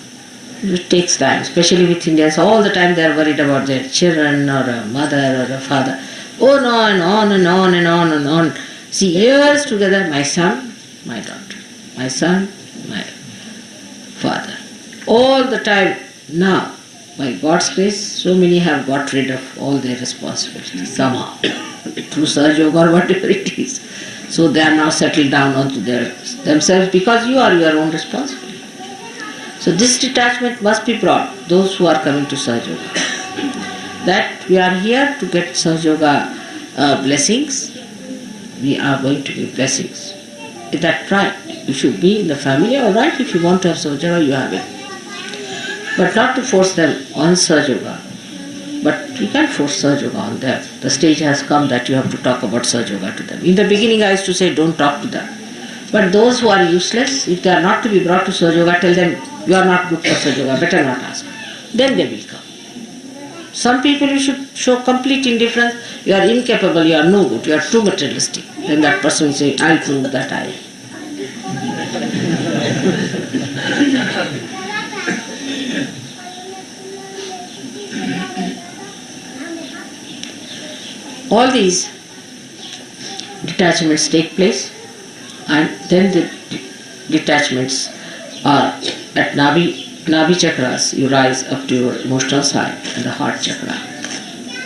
It takes time, especially with Indians. All the time they are worried about their children or a mother or a father. On and on and on and on and on. See, years together, my son, my daughter, my son, my father. All the time now, by God's grace, so many have got rid of all their responsibilities somehow, through Sahajoga or whatever it is. So they are now settled down onto themselves because you are your own responsibility. So this detachment must be brought, those who are coming to Sahajoga. That we are here to get Sahajoga blessings, we are going to give blessings. Is that right? You should be in the family, all right, if you want to have Sahajoga, you have it. But not to force them on Sahajoga. But you can't force Sahajoga on them. The stage has come that you have to talk about Sahajoga to them. In the beginning I used to say don't talk to them. But those who are useless, if they are not to be brought to Sahajoga, tell them you are not good for Sahajoga, better not ask. Then they will come. Some people you should show complete indifference, you are incapable, you are no good, you are too materialistic. Then that person will say, I'll prove that I am. All these detachments take place, and then the detachments are at Nabi chakras. You rise up to your emotional side and the heart chakra,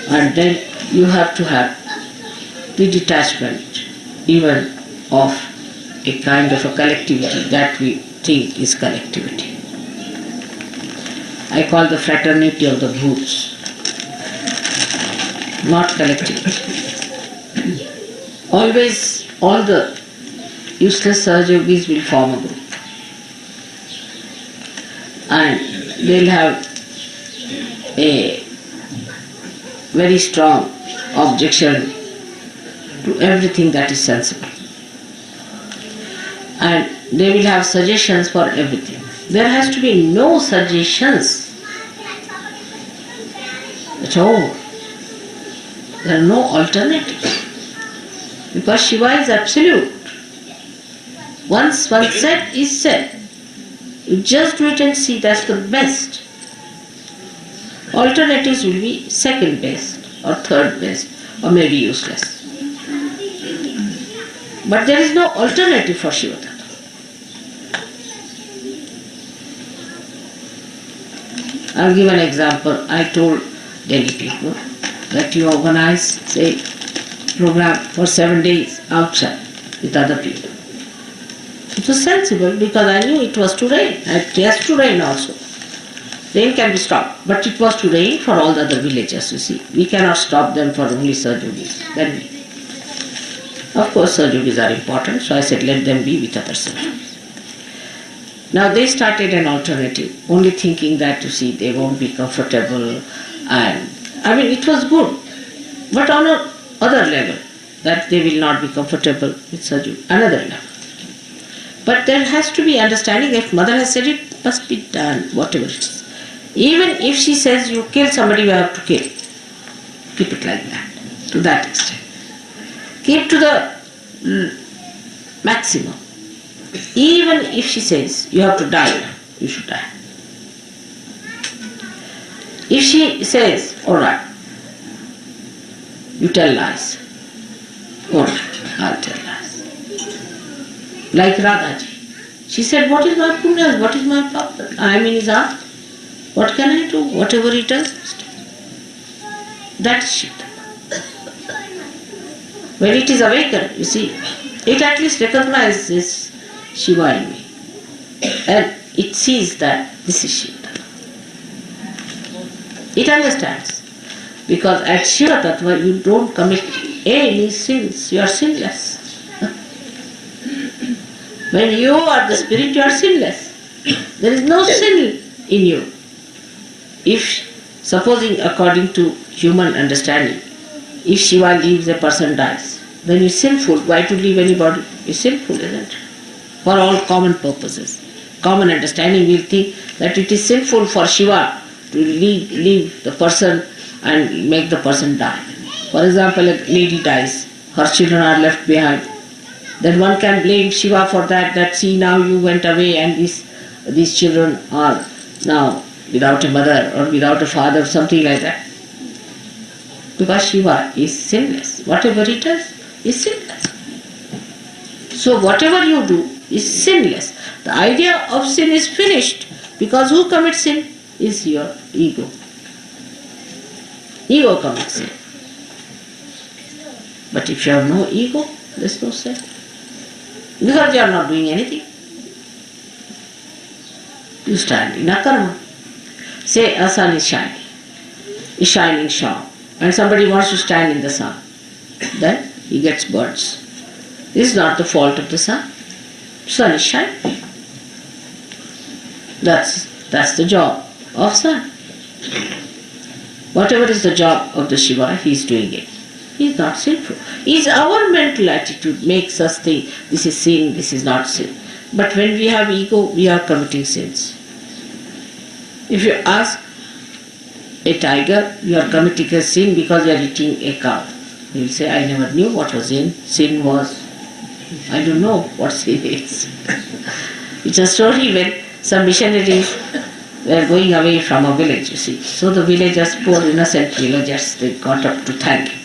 and then you have to have the detachment even of a kind of a collectivity that we think is collectivity. I call the fraternity of the bhoots, not collectivity. Always all the useless Sahajogis will form a group, and they'll have a very strong objection to everything that is sensible, and they will have suggestions for everything. There has to be no suggestions at all. There are no alternatives, because Shiva is absolute. Once one said is said. You just do it and see that's the best. Alternatives will be second best or third best or maybe useless. But there is no alternative for Shiva Tattva. I'll give an example. I told Delhi people that you organize, say, program for 7 days outside with other people. It was sensible because I knew it was to rain. It has to rain also. Rain can be stopped, but it was to rain for all the other villages, you see. We cannot stop them for only Sarjogis. Then of course, Sarjogis are important, so I said let them be with other Sarjogis. Now they started an alternative, only thinking that, you see, they won't be comfortable, and I mean it was good, but on another level, that they will not be comfortable with Sarjogi, another level. But there has to be understanding. If mother has said it must be done, whatever it is. Even if she says you kill somebody, you have to kill. Keep it like that, to that extent. Keep to the maximum. Even if she says you have to die, you should die. If she says, alright, you tell lies, alright, I'll tell lies. Like Radhaji. She said, what is my punya, what is my papa? I am in his heart. What can I do? Whatever he does, that is Shiva. When it is awakened, you see, it at least recognizes Shiva in me. And it sees that this is Shiva. It understands. Because at Shiva Tattva you don't commit any sins. You are sinless. When you are the spirit, you are sinless. There is no sin in you. If, supposing according to human understanding, if Shiva leaves, a person dies, then it's sinful. Why to leave anybody? It's sinful, isn't it? For all common purposes. Common understanding will think that it is sinful for Shiva to leave the person and make the person die. For example, a lady dies, her children are left behind. Then one can blame Shiva for that see now you went away and these children are now without a mother or without a father, something like that. Because Shiva is sinless. Whatever he does is sinless. So whatever you do is sinless. The idea of sin is finished because who commits sin is your ego. Ego commits sin. But if you have no ego, there is no sin. Because you are not doing anything. You stand in a karma. Say a sun is shining sharp, and somebody wants to stand in the sun. Then he gets burns. This is not the fault of the sun. Sun is shining. That's the job of sun. Whatever is the job of the Shiva, he is doing it. He is not sinful. It is our mental attitude makes us think this is sin, this is not sin. But when we have ego, we are committing sins. If you ask a tiger, you are committing a sin because you are eating a cow. He will say, I never knew what was sin. Sin was, I don't know what sin is. It's a story when some missionaries were going away from a village, you see. So the villagers, poor innocent villagers, they got up to thank him.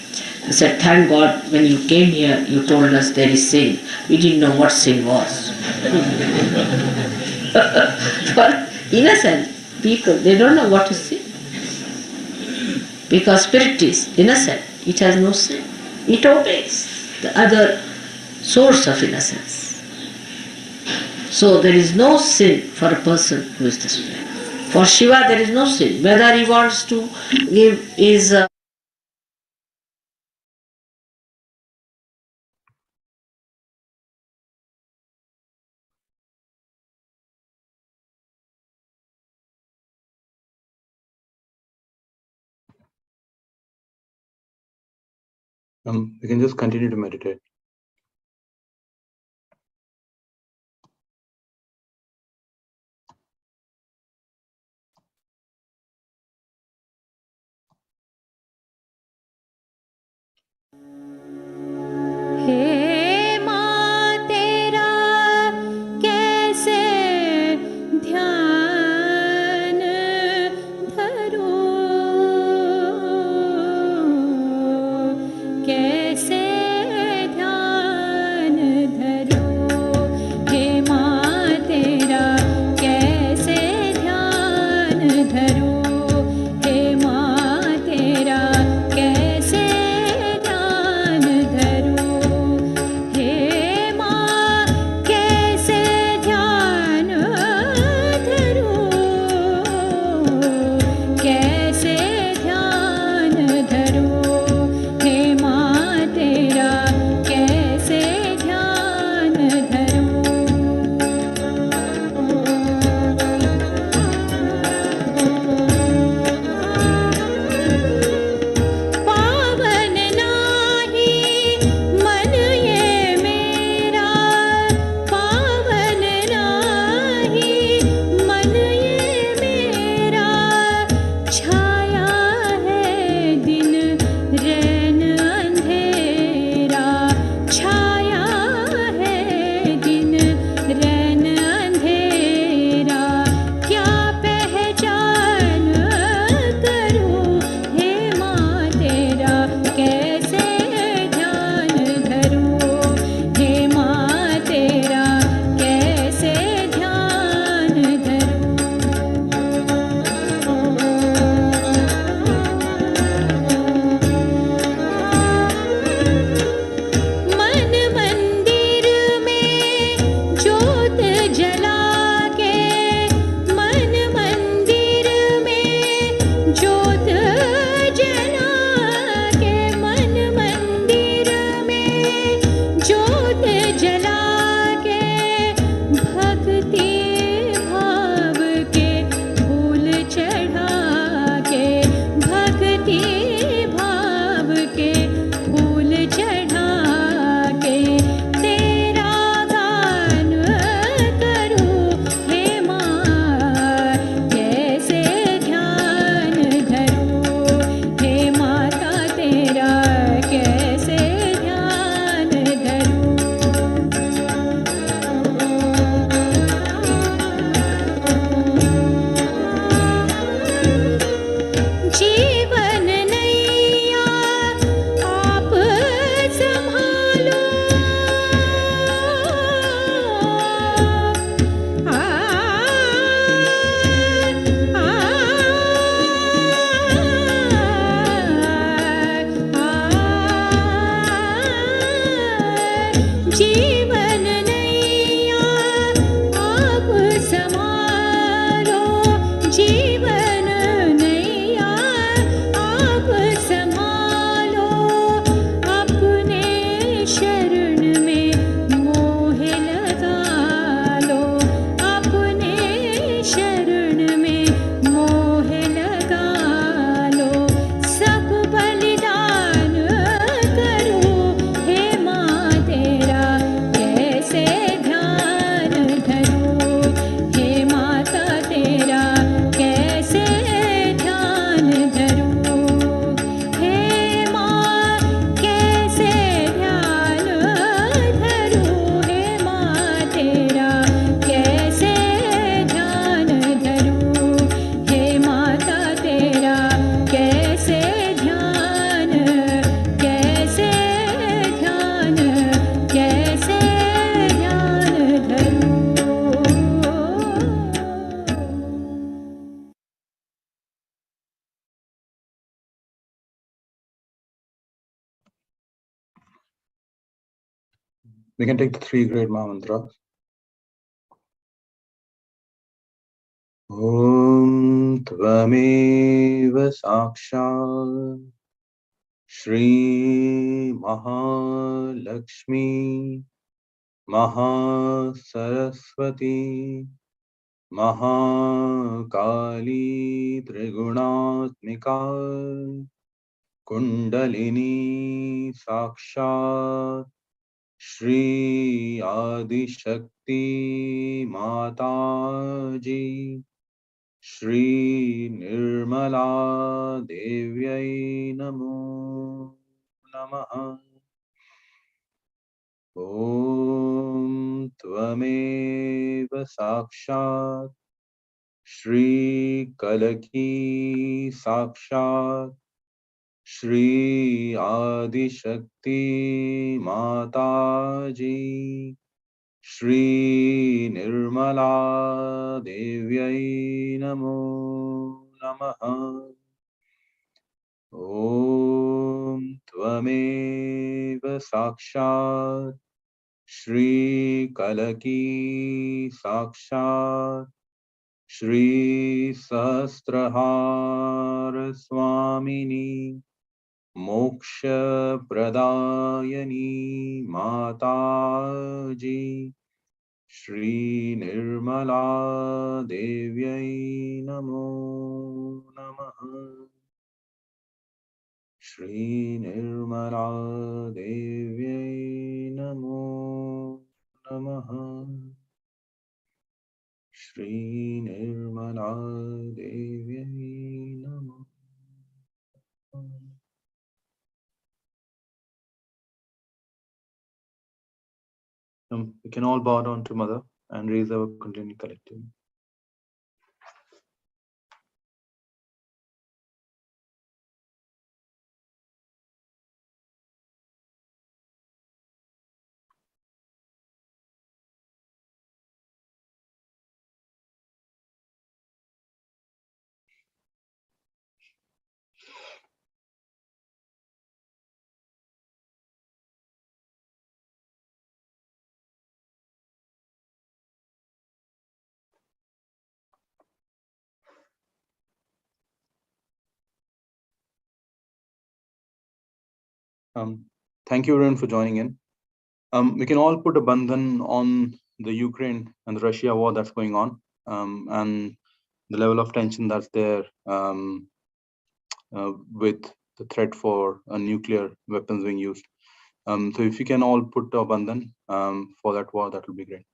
They said, thank God when you came here, you told us there is sin. We didn't know what sin was. For innocent people, they don't know what is sin. Because spirit is innocent. It has no sin. It obeys the other source of innocence. So there is no sin for a person who is the spirit. For Shiva there is no sin. Whether he wants to give his We can just continue to meditate. हे माँ तेरा कैसे ध्यान We can take the three great Mahamantras. Om Tvameva Sakshat Shri Mahalakshmi Mahasaraswati Mahakali Triguణatmika Kundalini Sakshat Shri Adi Shakti Mataji Shri Nirmala Devyai Namo Namaha. Om Tvameva Sakshat Shri Kalaki Sakshat Shri Adi Shakti Mataji Shri Nirmala Devyai Namo Namaha. Om Tvameva Sakshat Shri Kalaki Sakshat Shri Sahasrahara Swamini Moksha Pradayani Mataji Shri Nirmala Devyai Namo Namaha. Shri Nirmala Devyai Namo Namaha. Shri Nirmala Devyai Namo Namaha. We can all bow down to Mother and raise our Kundalini collectively. Thank you everyone for joining in. We can all put a bandhan on the Ukraine and the Russia war that's going on, and the level of tension that's there with the threat for nuclear weapons being used. So if you can all put a bandhan for that war, that would be great.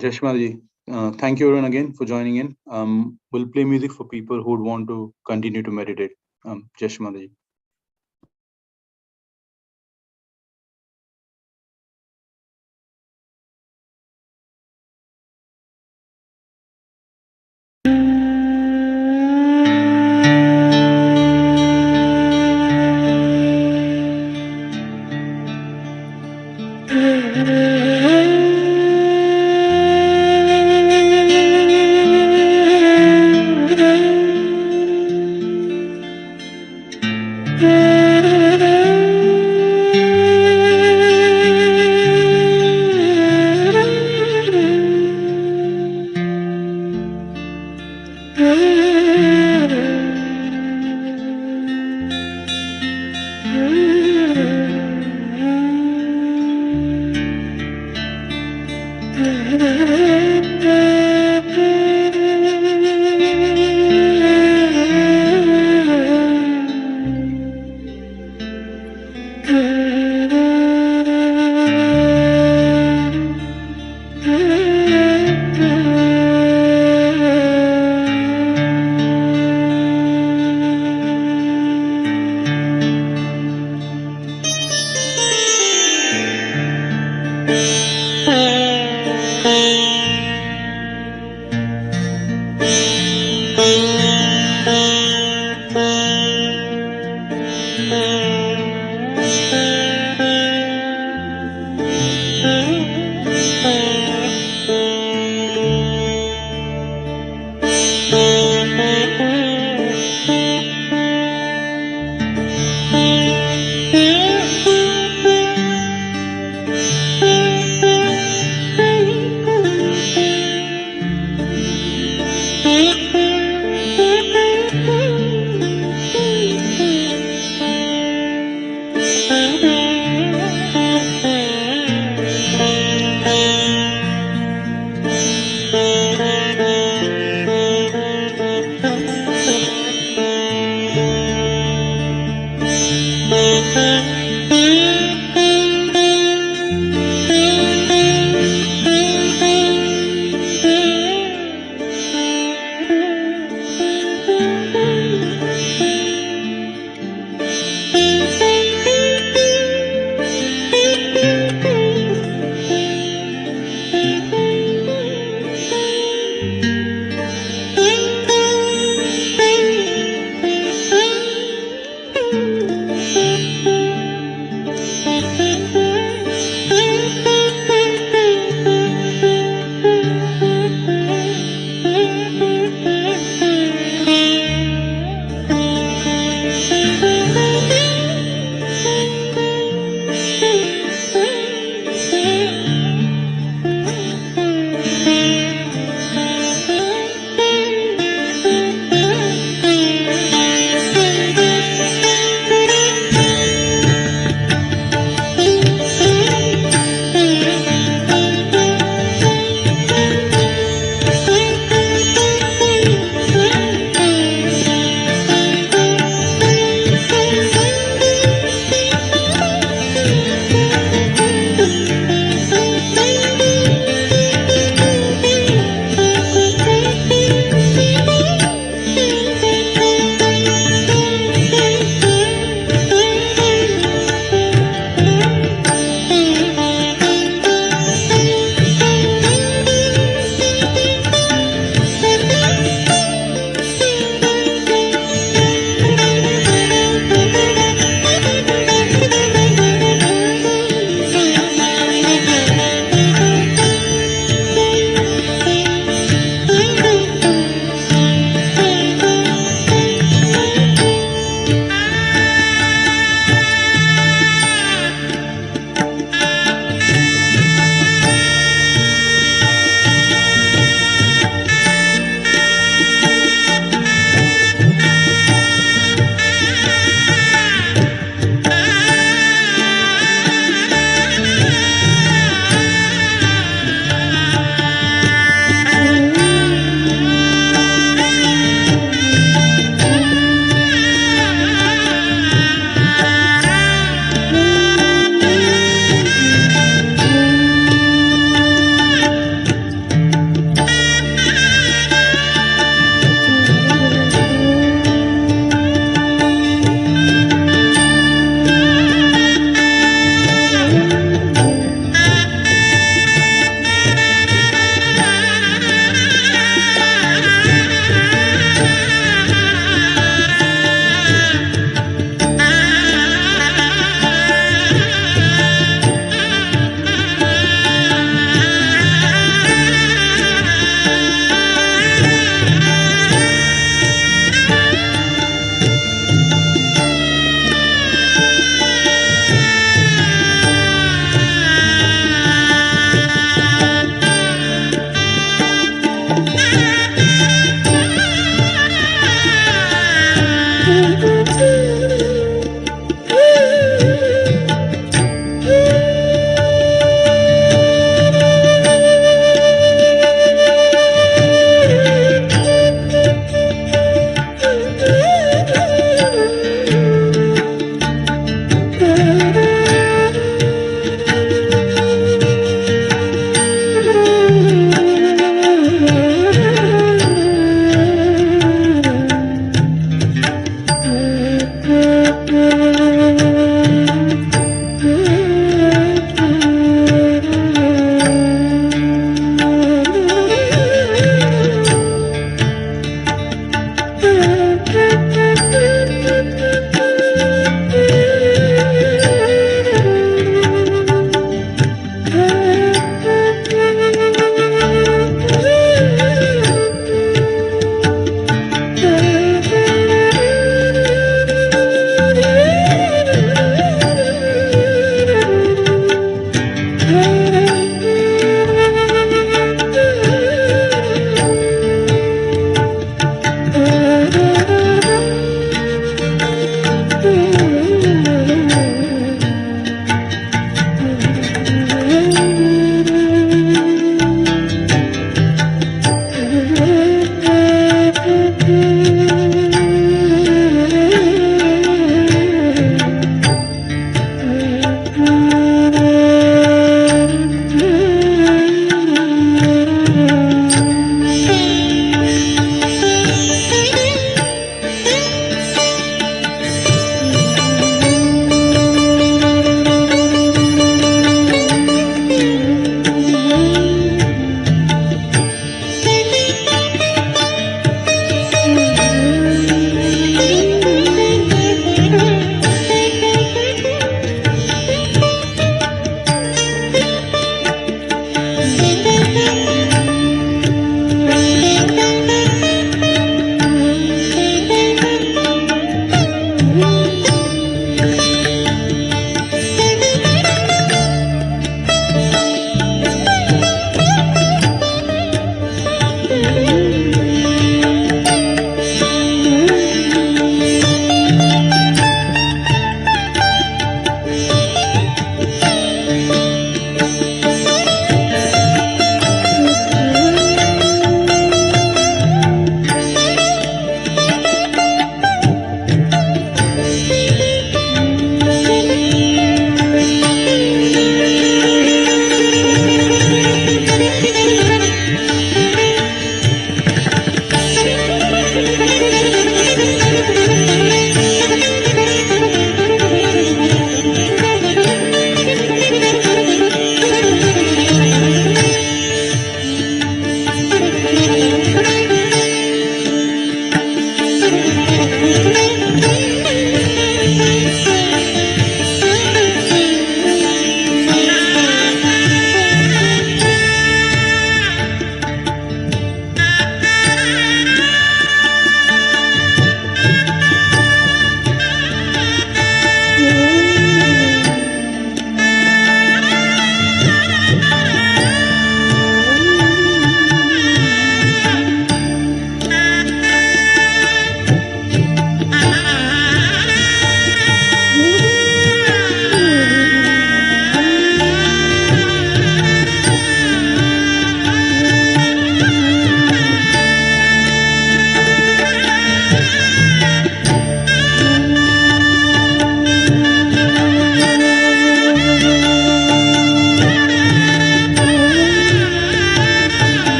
Jeshmaji, thank you everyone again for joining in. We'll play music for people who would want to continue to meditate. Jeshmaji.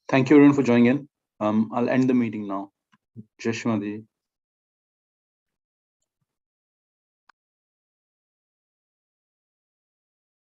Thank you everyone for joining in. I'll end the meeting now. Jai Shri Madi.